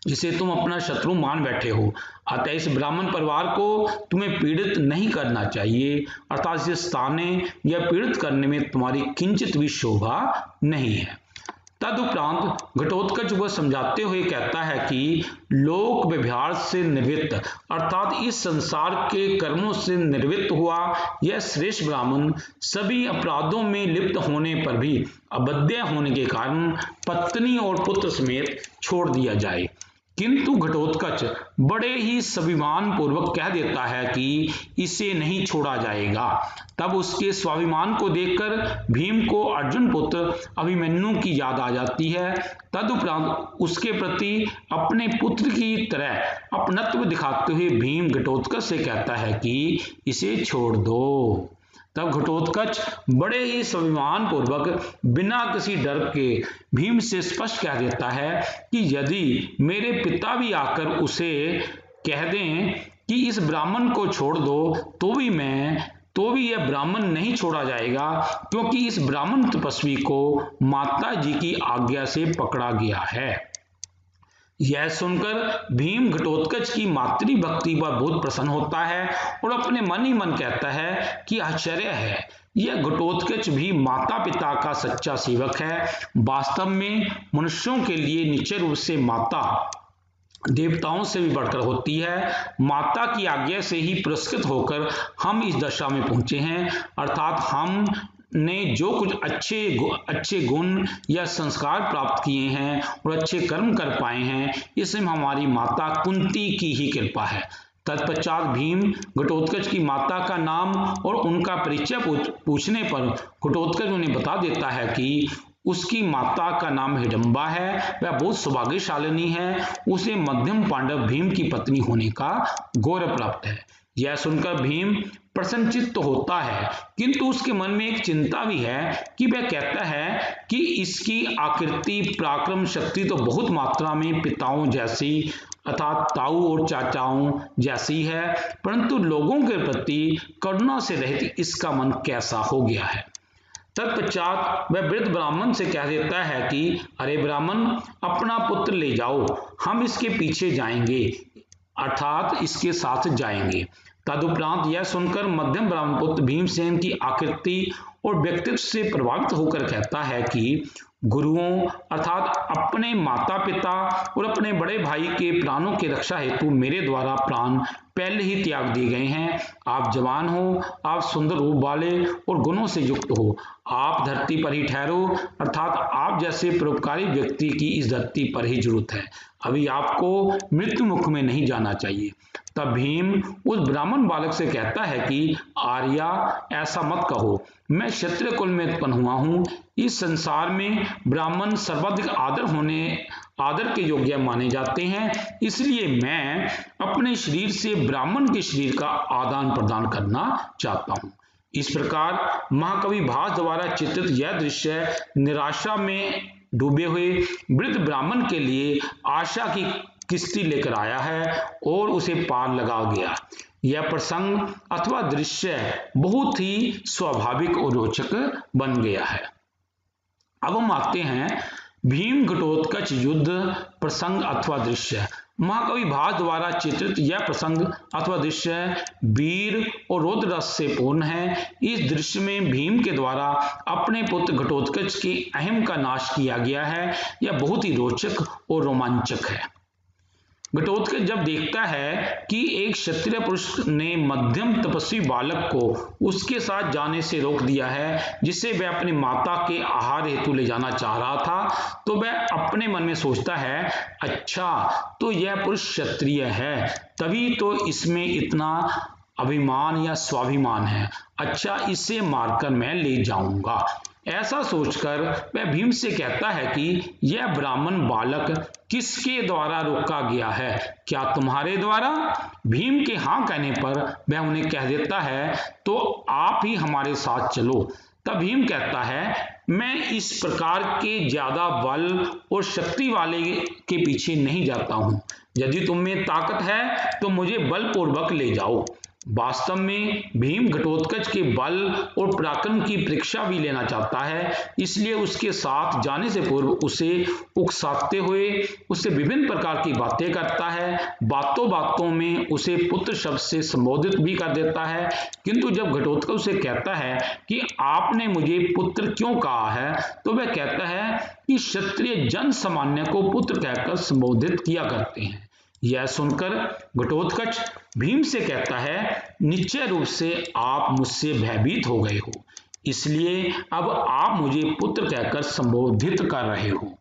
जिसे तुम अपना शत्रु मान बैठे हो। अतः इस ब्राह्मण परिवार को तुम्हें पीड़ित नहीं करना चाहिए, अर्थात इसे सताने या पीड़ित करने में तुम्हारी किंचित भी शोभा नहीं है। तदुपरांत घटोत्कच वह समझाते हुए कहता है कि लोक व्यवहार से निवृत्त अर्थात इस संसार के कर्मों से निवृत्त हुआ यह श्रेष्ठ ब्राह्मण सभी अपराधों में लिप्त होने पर भी अबध्य होने के कारण पत्नी और पुत्र समेत छोड़ दिया जाए। किंतु घटोत्कच बड़े ही स्वाभिमान पूर्वक कह देता है कि इसे नहीं छोड़ा जाएगा। तब उसके स्वाभिमान को देखकर भीम को अर्जुन पुत्र अभिमन्यु की याद आ जाती है। तदुपरांत उसके प्रति अपने पुत्र की तरह अपनत्व दिखाते हुए भीम घटोत्कच से कहता है कि इसे छोड़ दो। तब घटोत्कच बड़े ही स्वाभिमान पूर्वक बिना किसी डर के भीम से स्पष्ट कह देता है कि यदि मेरे पिता भी आकर उसे कह दें कि इस ब्राह्मण को छोड़ दो तो भी मैं तो भी यह ब्राह्मण नहीं छोड़ा जाएगा, क्योंकि इस ब्राह्मण तपस्वी को माता जी की आज्ञा से पकड़ा गया है। यह सुनकर भीम घटोत्कच की मातृ भक्ति पर बहुत प्रसन्न होता है और अपने मन ही मन कहता है कि आश्चर्य है, यह घटोत्कच भी माता पिता का सच्चा सेवक है। वास्तव में मनुष्यों के लिए निश्चय रूप से माता देवताओं से भी बढ़कर होती है। माता की आज्ञा से ही पुरस्कृत होकर हम इस दशा में पहुंचे हैं, अर्थात हम ने जो कुछ अच्छे गुण या संस्कार प्राप्त किए हैं और अच्छे कर्म कर पाए हैं, इसमें हमारी माता कुंती की ही कृपा है। तत्पश्चात भीम घटोत्कच की माता का नाम और उनका परिचय पूछने पर घटोत्कच उन्हें बता देता है कि उसकी माता का नाम हिडम्बा है, वह बहुत सौभाग्यशालिनी है, उसे मध्यम पांडव भीम की पत्नी होने का गौरव प्राप्त है। यह सुनकर भीम प्रसन्नचित्त तो होता है, किंतु उसके मन में एक चिंता भी है कि वह कहता है कि इसकी आकृति पराक्रम शक्ति तो बहुत मात्रा में पिताओं जैसी अर्थात ताऊ और चाचाओं जैसी है, परंतु लोगों के प्रति करुणा से रहित इसका मन कैसा हो गया है। तत्पश्चात वह वृद्ध ब्राह्मण से कह देता है कि अरे ब्राह्मण, अपना पुत्र ले जाओ, हम इसके पीछे जाएंगे, अर्थात इसके साथ जाएंगे। तदुपरांत यह सुनकर मध्यम ब्राह्मण पुत्र भीमसेन की आकृति और व्यक्तित्व से प्रभावित होकर कहता है कि गुरुओं अर्थात अपने माता पिता और अपने बड़े भाई के प्राणों की रक्षा हेतु मेरे द्वारा प्राण पहले ही त्याग दिए गए हैं। आप जवान हो, आप सुंदर रूप वाले और गुणों से युक्त हो, आप धरती पर ही ठहरो, अर्थात आप जैसे परोपकारी व्यक्ति की इस धरती पर ही जरूरत है, अभी आपको मृत्यु मुख में नहीं जाना चाहिए। तब भीम उस ब्राह्मण बालक से कहता है कि आर्या, ऐसा मत कहो, मैं क्षत्रिय कुल में उत्पन्न हुआ हूं, इस संसार में ब्राह्मण सर्वाधिक आदर के योग्य माने जाते हैं, इसलिए मैं अपने शरीर से ब्राह्मण के शरीर का आदान प्रदान करना चाहता हूं। इस प्रकार महाकवि भास द्वारा चित्रित यह दृश्य निराशा में डूबे हुए वृद्ध ब्राह्मण के लिए आशा की किश्ती लेकर आया है और उसे पार लगा गया। यह प्रसंग अथवा दृश्य बहुत ही स्वाभाविक और रोचक बन गया है। अब हम आते हैं भीम घटोत्कच युद्ध प्रसंग अथवा दृश्य। महाकवि भास द्वारा चित्रित यह प्रसंग अथवा दृश्य वीर और रौद्र रस से पूर्ण है। इस दृश्य में भीम के द्वारा अपने पुत्र घटोत्कच के अहम का नाश किया गया है। यह बहुत ही रोचक और रोमांचक है। घटोत्कच जब देखता है कि एक क्षत्रिय पुरुष ने मध्यम तपस्वी बालक को उसके साथ जाने से रोक दिया है, जिसे वह अपनी माता के आहार हेतु ले जाना चाह रहा था, तो वह अपने मन में सोचता है, अच्छा तो यह पुरुष क्षत्रिय है, तभी तो इसमें इतना अभिमान या स्वाभिमान है, अच्छा इसे मारकर मैं ले जाऊंगा। ऐसा सोचकर वह भीम से कहता है कि यह ब्राह्मण बालक किसके द्वारा रोका गया है, क्या तुम्हारे द्वारा? भीम के हाँ कहने पर वह उन्हें कह देता है, तो आप ही हमारे साथ चलो। तब भीम कहता है, मैं इस प्रकार के ज्यादा बल और शक्ति वाले के पीछे नहीं जाता हूं, यदि तुम में ताकत है तो मुझे बलपूर्वक ले जाओ। वास्तव में भीम घटोत्कच के बल और पराक्रम की परीक्षा भी लेना चाहता है, इसलिए उसके साथ जाने से पूर्व उसे उकसाते हुए उससे विभिन्न प्रकार की बातें करता है। बातों बातों में उसे पुत्र शब्द से संबोधित भी कर देता है, किंतु जब घटोत्कच उसे कहता है कि आपने मुझे पुत्र क्यों कहा है, तो वह कहता है कि क्षत्रिय जन सामान्य को पुत्र कहकर संबोधित किया करते हैं। यह सुनकर घटोत्कच भीम से कहता है, निश्चय रूप से आप मुझसे भयभीत हो गए हो, इसलिए अब आप मुझे पुत्र कहकर संबोधित कर रहे हो।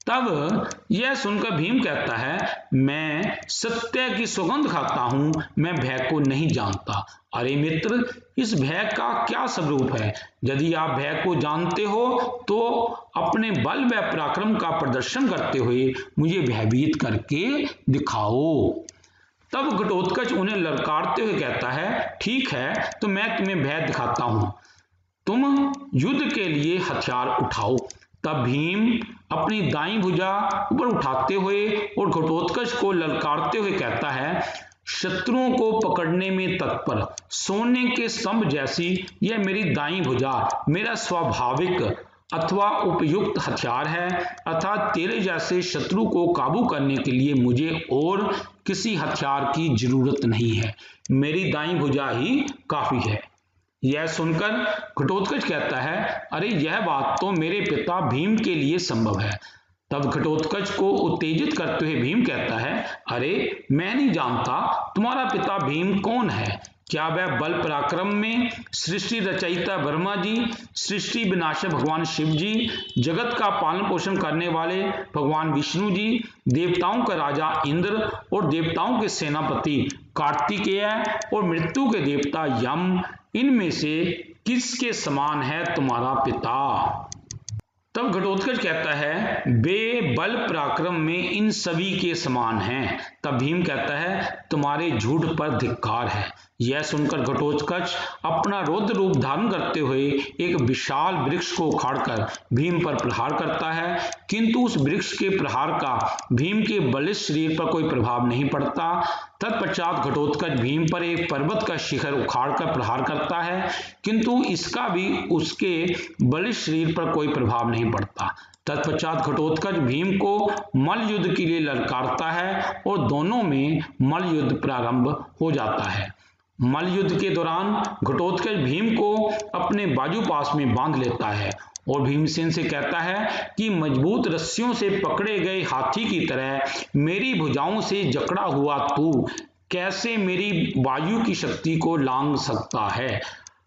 तब यह सुनकर भीम कहता है, मैं सत्य की सौगंध खाता हूं, मैं भय को नहीं जानता। अरे मित्र, इस भय का क्या स्वरूप है? यदि आप भय को जानते हो तो अपने बल व पराक्रम का प्रदर्शन करते हुए मुझे भयभीत करके दिखाओ। तब घटोत्कच उन्हें ललकारते हुए कहता है, ठीक है तो मैं तुम्हें भय दिखाता हूं, तुम युद्ध के लिए हथियार उठाओ। तब भीम अपनी दाईं भुजा ऊपर उठाते हुए और घटोत्कच को ललकारते हुए कहता है, शत्रुओं को पकड़ने में तत्पर, सोने के स्तंभ जैसी यह मेरी दाईं भुजा मेरा स्वाभाविक अथवा उपयुक्त हथियार है, अर्थात तेरे जैसे शत्रु को काबू करने के लिए मुझे और किसी हथियार की जरूरत नहीं है, मेरी दाईं भुजा ही काफी है। यह सुनकर घटोत्कच कहता है, अरे यह बात तो मेरे पिता भीम के लिए संभव है। तब घटोत्कच को उत्तेजित करते हुए भीम कहता है, अरे मैं नहीं जानता तुम्हारा पिता भीम कौन है। क्या वह बल पराक्रम में सृष्टि रचयिता ब्रह्मा जी, सृष्टि विनाशक भगवान शिव जी, जगत का पालन पोषण करने वाले भगवान विष्णु जी, देवताओं का राजा इंद्र और देवताओं के सेनापति कार्तिकेय और मृत्यु के देवता यम, इनमें से किसके समान है तुम्हारा पिता। तब घटोत्कच कहता है, वे बल पराक्रम में इन सभी के समान हैं। तब भीम कहता है, तुम्हारे झूठ पर धिक्कार है। यह सुनकर घटोत्कच अपना रौद्र रूप धारण करते हुए एक विशाल वृक्ष को उखाड़कर भीम पर प्रहार करता है, किंतु उस वृक्ष के प्रहार का भीम के बलिष्ठ शरीर पर कोई प्रभाव नहीं पड़ता। तत्पश्चात घटोत्कच भीम पर एक पर्वत का शिखर उखाड़कर प्रहार करता है, किंतु इसका भी उसके बलिष्ठ शरीर पर कोई प्रभाव नहीं पड़ता। तत्पश्चात घटोत्कच भीम को मल्ल युद्ध के लिए ललकारता है और दोनों में मल्ल युद्ध प्रारंभ हो जाता है। मल्ल युद्ध के दौरान घटोत्कच भीम को अपने बाजूपाश में बांध लेता है और भीमसेन से कहता है कि मजबूत रस्सियों से पकड़े गए हाथी की तरह मेरी भुजाओं से जकड़ा हुआ तू कैसे मेरी वायु की शक्ति को लांघ सकता है,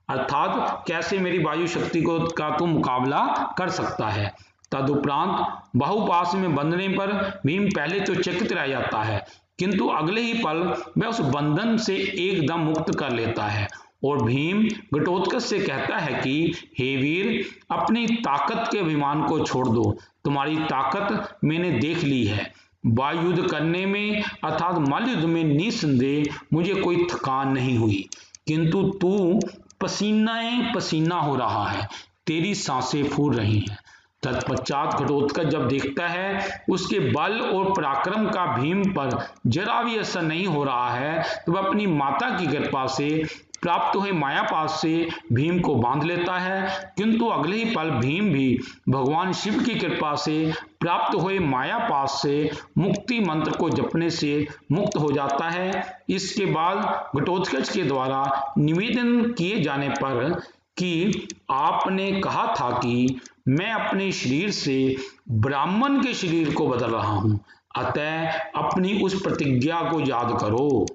अर्थात कैसे मेरी वायु शक्ति को का तू मुकाबला कर सकता है। तदुपरांत बाहुपाश में बंधने पर भीम पहले तो चकित रह जाता है, किंतु अगले ही पल वह उस बंधन से एकदम मुक्त कर लेता है और भीम घटोत्कच से कहता है कि हे वीर, अपनी ताकत के अभिमान को छोड़ दो, तुम्हारी ताकत मैंने देख ली है। वायु युद्ध करने में अर्थात मल्ल युद्ध में निस्संदेह मुझे कोई थकान नहीं हुई, किंतु तू पसीना पसीना हो रहा है, तेरी सांसें फूल रही हैं। तत्पश्चात घटोत्कच जब देखता है उसके बल और पराक्रम का भीम पर जरा भी असर नहीं हो रहा है, तो वह अपनी माता की कृपा से प्राप्त हुए मायापाश से भीम को बांध लेता है, किंतु अगले ही पल भीम भी भगवान शिव की कृपा से प्राप्त हुए मायापाश से मुक्ति मंत्र को जपने से मुक्त हो जाता है। इसके बाद घटोत्कच के द्वारा निवेदन किए जाने पर कि आपने कहा था कि मैं अपने शरीर से ब्राह्मण के शरीर को बदल रहा हूं, अतः अपनी उस प्रतिज्ञा को याद करो।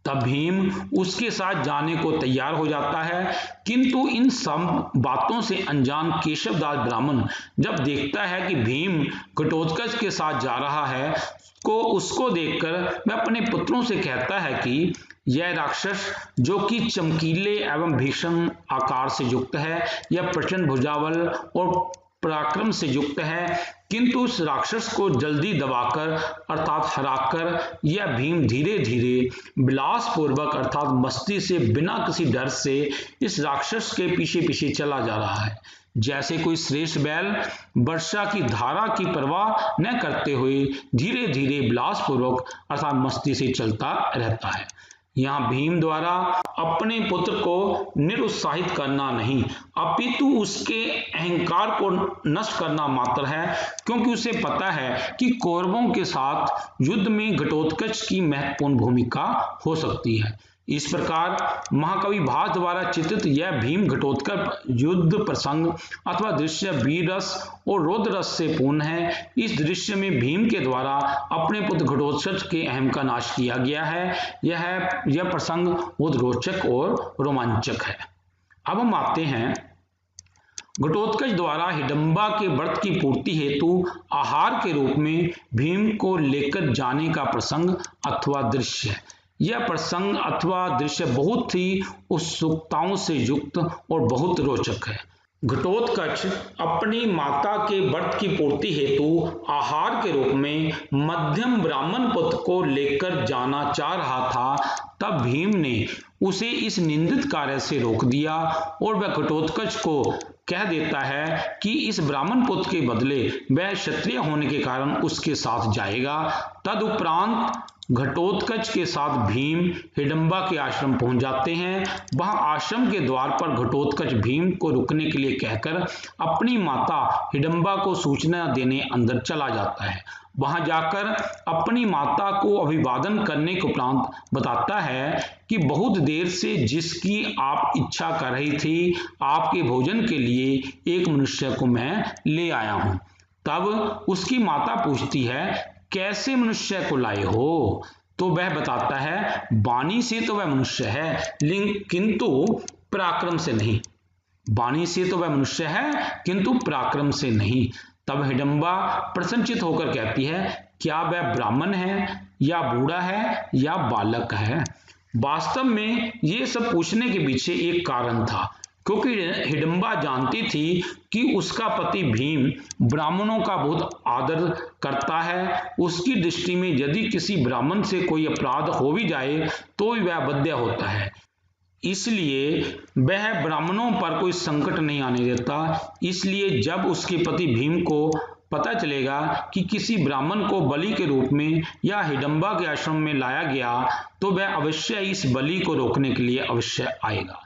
तब भीम उसके साथ जाने को तैयार हो जाता है, किंतु इन सब बातों से अनजान केशवदास ब्राह्मण जब देखता है कि भीम घटोत्कच के साथ जा रहा है, उसको देखकर वह अपने पुत्रों से कहता है कि यह राक्षस जो कि चमकीले एवं भीषण आकार से युक्त है, यह प्रचंड भुजाबल और पराक्रम से युक्त है, किंतु उस राक्षस को जल्दी दबाकर अर्थात हराकर यह भीम धीरे धीरे विलासपूर्वक अर्थात मस्ती से बिना किसी डर से इस राक्षस के पीछे पीछे चला जा रहा है, जैसे कोई श्रेष्ठ बैल वर्षा की धारा की परवाह न करते हुए धीरे धीरे विलासपूर्वक अर्थात मस्ती से चलता रहता है। यहाँ भीम द्वारा अपने पुत्र को निरुत्साहित करना नहीं, अपितु उसके अहंकार को नष्ट करना मात्र है, क्योंकि उसे पता है कि कौरवों के साथ युद्ध में घटोत्कच की महत्वपूर्ण भूमिका हो सकती है। इस प्रकार महाकवि भास द्वारा चित्रित यह भीम घटोत्कच युद्ध प्रसंग अथवा दृश्य वीर रस और रौद्र रस से पूर्ण है। इस दृश्य में भीम के द्वारा अपने पुत्र घटोत्कच के अहम का नाश किया गया है। यह प्रसंग बहुत रोचक और रोमांचक है। अब हम आते हैं घटोत्कच द्वारा हिडंबा के व्रत की पूर्ति हेतु आहार के रूप में भीम को लेकर जाने का प्रसंग अथवा दृश्य। यह प्रसंग अथवा दृश्य बहुत ही उत्सुकताओं से युक्त और बहुत रोचक है। घटोत्कच अपनी माता के व्रत की पूर्ति हेतु आहार के रूप में मध्यम ब्राह्मण पुत्र को लेकर जाना चाह रहा था, तब भीम ने उसे इस निंदित कार्य से रोक दिया और वह घटोत्कच को कह देता है कि इस ब्राह्मण पुत्र के बदले वह क्षत्रिय होने के कारण उसके साथ जाएगा। तदुपरांत घटोत्कच के साथ भीम हिडंबा के आश्रम पहुंच जाते हैं। वहां आश्रम के द्वार पर घटोत्कच भीम को रुकने के लिए कहकर अपनी माता हिडंबा को सूचना देने अंदर चला जाता है। वहां जाकर अपनी माता को अभिवादन करने के उपरांत बताता है कि बहुत देर से जिसकी आप इच्छा कर रही थी, आपके भोजन के लिए एक मनुष्य को मैं ले आया हूं। तब उसकी माता पूछती है, कैसे मनुष्य को लाए हो? तो वह बताता है, वाणी से तो वह मनुष्य है, किंतु पराक्रम से नहीं। वाणी से तो वह मनुष्य है, किंतु पराक्रम से नहीं। तब हिडंबा प्रसन्नचित होकर कहती है, क्या वह ब्राह्मण है या बूढ़ा है या बालक है? वास्तव में ये सब पूछने के पीछे एक कारण था, क्योंकि हिडंबा जानती थी कि उसका पति भीम ब्राह्मणों का बहुत आदर करता है। उसकी दृष्टि में यदि किसी ब्राह्मण से कोई अपराध हो भी जाए तो वह वध्य होता है, इसलिए वह ब्राह्मणों पर कोई संकट नहीं आने देता। इसलिए जब उसके पति भीम को पता चलेगा कि किसी ब्राह्मण को बलि के रूप में या हिडंबा के आश्रम में लाया गया, तो वह अवश्य इस बलि को रोकने के लिए अवश्य आएगा।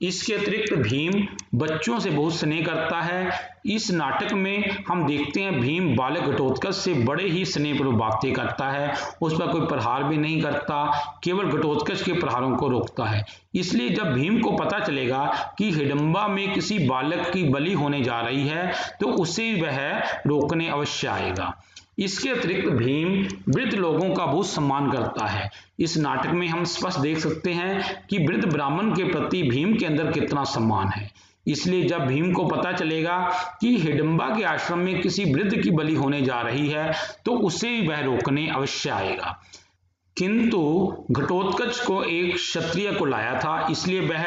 इसके अतिरिक्त भीम बच्चों से बहुत स्नेह करता है। इस नाटक में हम देखते हैं भीम बालक घटोत्कच से बड़े ही स्नेहपूर्वक बातें करता है, उस पर कोई प्रहार भी नहीं करता, केवल घटोत्कच के प्रहारों को रोकता है। इसलिए जब भीम को पता चलेगा कि हिडंबा में किसी बालक की बलि होने जा रही है, तो उसे वह रोकने अवश्य आएगा। इसके अतिरिक्त भीम वृद्ध लोगों का बहुत सम्मान करता है। इस नाटक में हम स्पष्ट देख सकते हैं कि वृद्ध ब्राह्मण के प्रति भीम के अंदर कितना सम्मान है। इसलिए जब भीम को पता चलेगा कि हिडंबा के आश्रम में किसी वृद्ध की बलि होने जा रही है, तो उसे वह रोकने अवश्य आएगा। किंतु घटोत्कच को एक क्षत्रिय को लाया था, इसलिए वह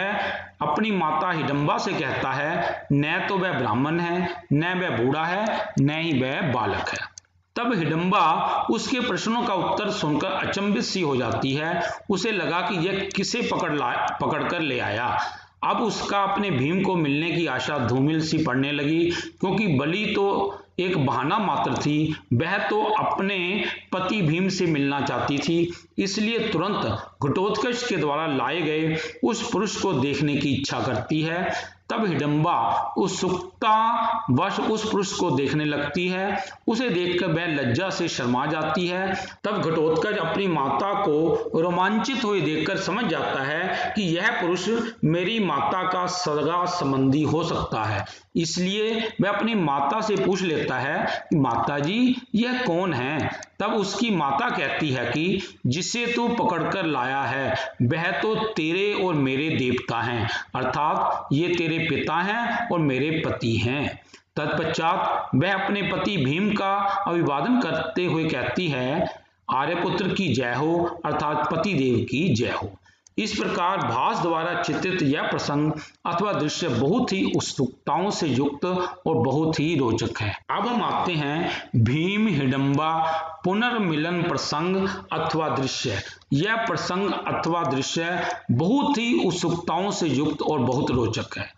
अपनी माता हिडंबा से कहता है, न तो वह ब्राह्मण है, न वह बूढ़ा है, न ही वह बालक है। तब हिडंबा उसके प्रश्नों का उत्तर सुनकर अचंभित सी हो जाती है। उसे लगा कि यह किसे पकड़ कर ले आया। अब उसका अपने भीम को मिलने की आशा धूमिल सी पड़ने लगी, क्योंकि बलि तो एक बहाना मात्र थी, वह तो अपने पति भीम से मिलना चाहती थी। इसलिए तुरंत घटोत्कच के द्वारा लाए गए उस पुरुष को देखने की इच्छा करती है। तब हिडंबा उत्सुकता वश उस पुरुष को देखने लगती है। उसे देखकर वह लज्जा से शर्मा जाती है। तब घटोत्कच अपनी माता को रोमांचित हुए देखकर समझ जाता है कि यह पुरुष मेरी माता का सगा संबंधी हो सकता है। इसलिए वह अपनी माता से पूछ लेता है कि माता जी, यह कौन है? तब उसकी माता कहती है कि जिसे तू पकड़कर लाया है वह तो तेरे और मेरे देवता हैं, अर्थात ये तेरे पिता हैं और मेरे पति हैं। तत्पश्चात वह अपने पति भीम का अभिवादन करते हुए कहती है, आर्यपुत्र की जय हो, अर्थात पतिदेव की जय हो। इस प्रकार भास द्वारा चित्रित यह प्रसंग अथवा दृश्य बहुत ही उत्सुकताओं से युक्त और बहुत ही रोचक है। अब हम आते हैं भीम हिडंबा पुनर्मिलन प्रसंग अथवा दृश्य। यह प्रसंग अथवा दृश्य बहुत ही उत्सुकताओं से युक्त और बहुत रोचक है।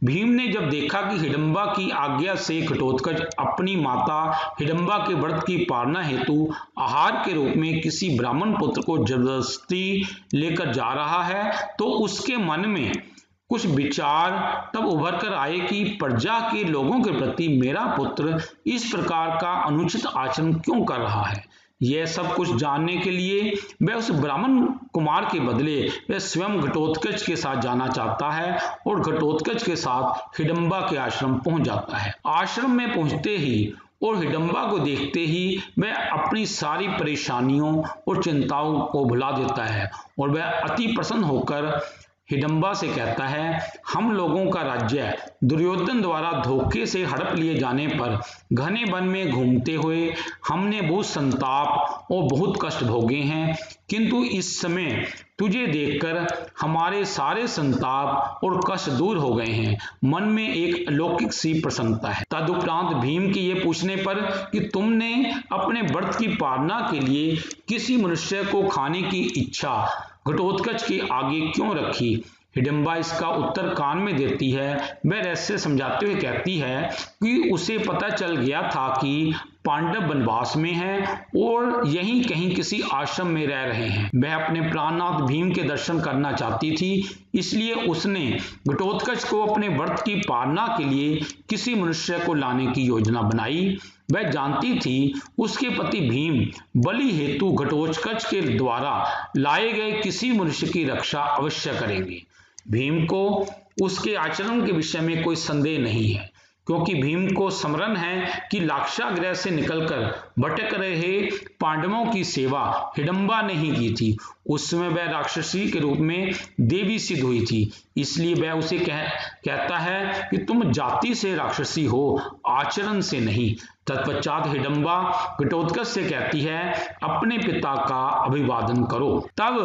भीम ने जब देखा कि हिडंबा की आज्ञा से घटोत्कच अपनी माता हिडंबा के व्रत की पालना हेतु आहार के रूप में किसी ब्राह्मण पुत्र को जबरदस्ती लेकर जा रहा है, तो उसके मन में कुछ विचार तब उभर कर आए कि प्रजा के लोगों के प्रति मेरा पुत्र इस प्रकार का अनुचित आचरण क्यों कर रहा है। यह सब कुछ जानने के लिए वह उस ब्राह्मण कुमार के बदले वह स्वयं घटोत्कच के साथ जाना चाहता है और घटोत्कच के साथ हिडंबा के आश्रम पहुंच जाता है। आश्रम में पहुंचते ही और हिडंबा को देखते ही वह अपनी सारी परेशानियों और चिंताओं को भुला देता है और वह अति प्रसन्न होकर हिडंबा से कहता है, हम लोगों का राज्य दुर्योधन द्वारा धोखे से हड़प लिए जाने पर घने वन में घूमते हुए हमने बहुत संताप और बहुत कष्ट भोगे हैं, किंतु इस समय तुझे देखकर हमारे सारे संताप और कष्ट दूर हो गए हैं। मन में एक अलौकिक सी प्रसन्नता है। तदुपरांत भीम के ये पूछने पर कि तुमने अपने व्रत की पालना के लिए किसी मनुष्य को खाने की इच्छा घटोत्कच के आगे क्यों रखी, हिडंबा इसका उत्तर कान में देती है। वह रहस्य समझाते हुए कहती है कि उसे पता चल गया था कि पांडव वनवास में हैं और यहीं कहीं किसी आश्रम में रह रहे हैं। वह अपने प्राणनाथ भीम के दर्शन करना चाहती थी, इसलिए उसने घटोत्कच को अपने व्रत की पालना के लिए किसी मनुष्य को लाने की योजना बनाई। वह जानती थी उसके पति भीम बलि हेतु घटोत्कच के द्वारा लाए गए किसी मनुष्य की रक्षा अवश्य करेंगे। भीम को उसके आचरण के विषय में कोई संदेह नहीं है, क्योंकि भीम को स्मरण है कि लाक्षागृह से निकलकर भटक रहे पांडवों की सेवा हिडंबा ने ही की थी। उस समय वह राक्षसी के रूप में देवी सिद्ध हुई थी, इसलिए वह उसे कहता है कि तुम जाति से राक्षसी हो, आचरण से नहीं। तत्पश्चात हिडंबा घटोत्कच से कहती है अपने पिता का अभिवादन करो। तब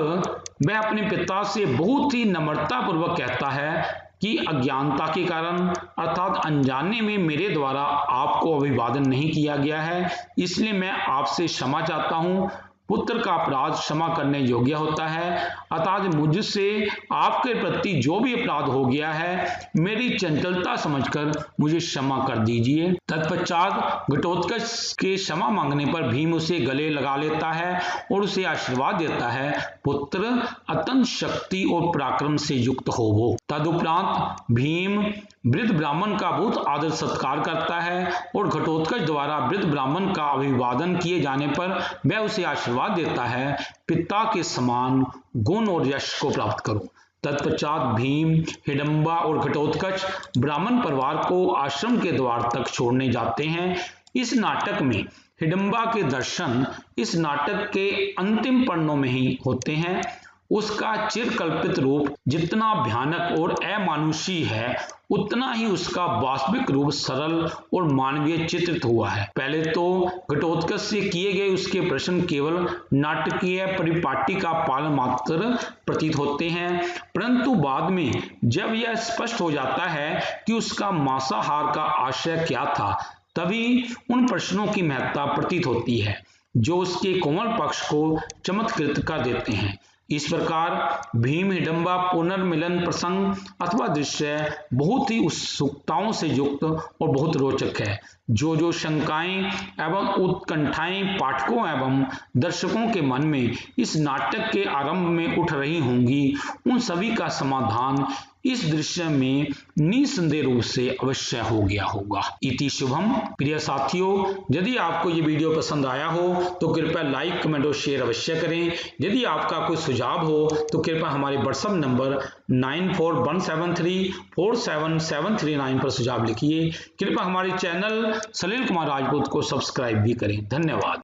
वह अपने पिता से बहुत ही नम्रता पूर्वक कहता है कि अज्ञानता के कारण अर्थात अनजाने में मेरे द्वारा आपको अभिवादन नहीं किया गया है, इसलिए मैं आपसे क्षमा चाहता हूं। पुत्र का अपराध क्षमा करने योग्य होता है, अर्थात मुझसे आपके प्रति जो भी अपराध हो गया है मेरी चंचलता समझकर मुझे क्षमा कर दीजिए। तत्पश्चात घटोत्कच के क्षमा मांगने पर भीम उसे गले लगा लेता है और उसे आशीर्वाद देता है, पुत्र अत्यंत शक्ति और पराक्रम से युक्त होवो। तदुपरांत भीम वृद्ध ब्राह्मण का बहुत आदर सत्कार करता है और घटोत्कच द्वारा वृद्ध ब्राह्मण का अभिवादन किए जाने पर वह उसे आशीर्वाद देता है, पिता के समान गुण और यश को प्राप्त करो। तत्पश्चात भीम, हिडंबा और घटोत्कच ब्राह्मण परिवार को आश्रम के द्वार तक छोड़ने जाते हैं। इस नाटक में हिडंबा के दर्शन इस नाटक के अंतिम पन्नों में ही होते हैं। उसका चिरकल्पित रूप जितना भयानक और अमानुषी है, उतना ही उसका वास्तविक रूप सरल और मानवीय चित्रित हुआ है। पहले तो घटोत्कच से किए गए उसके प्रश्न केवल नाटकीय परिपाटी का पालन मात्र प्रतीत होते हैं, परंतु बाद में जब यह स्पष्ट हो जाता है कि उसका मांसाहार का आशय क्या था, तभी उन प्रश्नों की महत्ता प्रतीत होती है जो उसके कोमल पक्ष को चमत्कृत कर देते हैं। इस प्रकार भीम हिडंबा पुनर्मिलन प्रसंग अथवा दृश्य बहुत ही उत्सुकताओं से युक्त और बहुत रोचक है। जो शंकाएं एवं उत्कंठाएं पाठकों एवं दर्शकों के मन में इस नाटक के आरंभ में उठ रही होंगी, उन सभी का समाधान इस दृश्य में निसंदेह रूप से अवश्य हो गया होगा। इति शुभम। प्रिय साथियों, यदि आपको ये वीडियो पसंद आया हो तो कृपया लाइक, कमेंट और शेयर अवश्य करें। यदि आपका कोई सुझाव हो तो कृपया हमारे व्हाट्सएप नंबर 9417347739 पर सुझाव लिखिए। कृपया हमारे चैनल सलील कुमार राजपूत को सब्सक्राइब भी करें। धन्यवाद।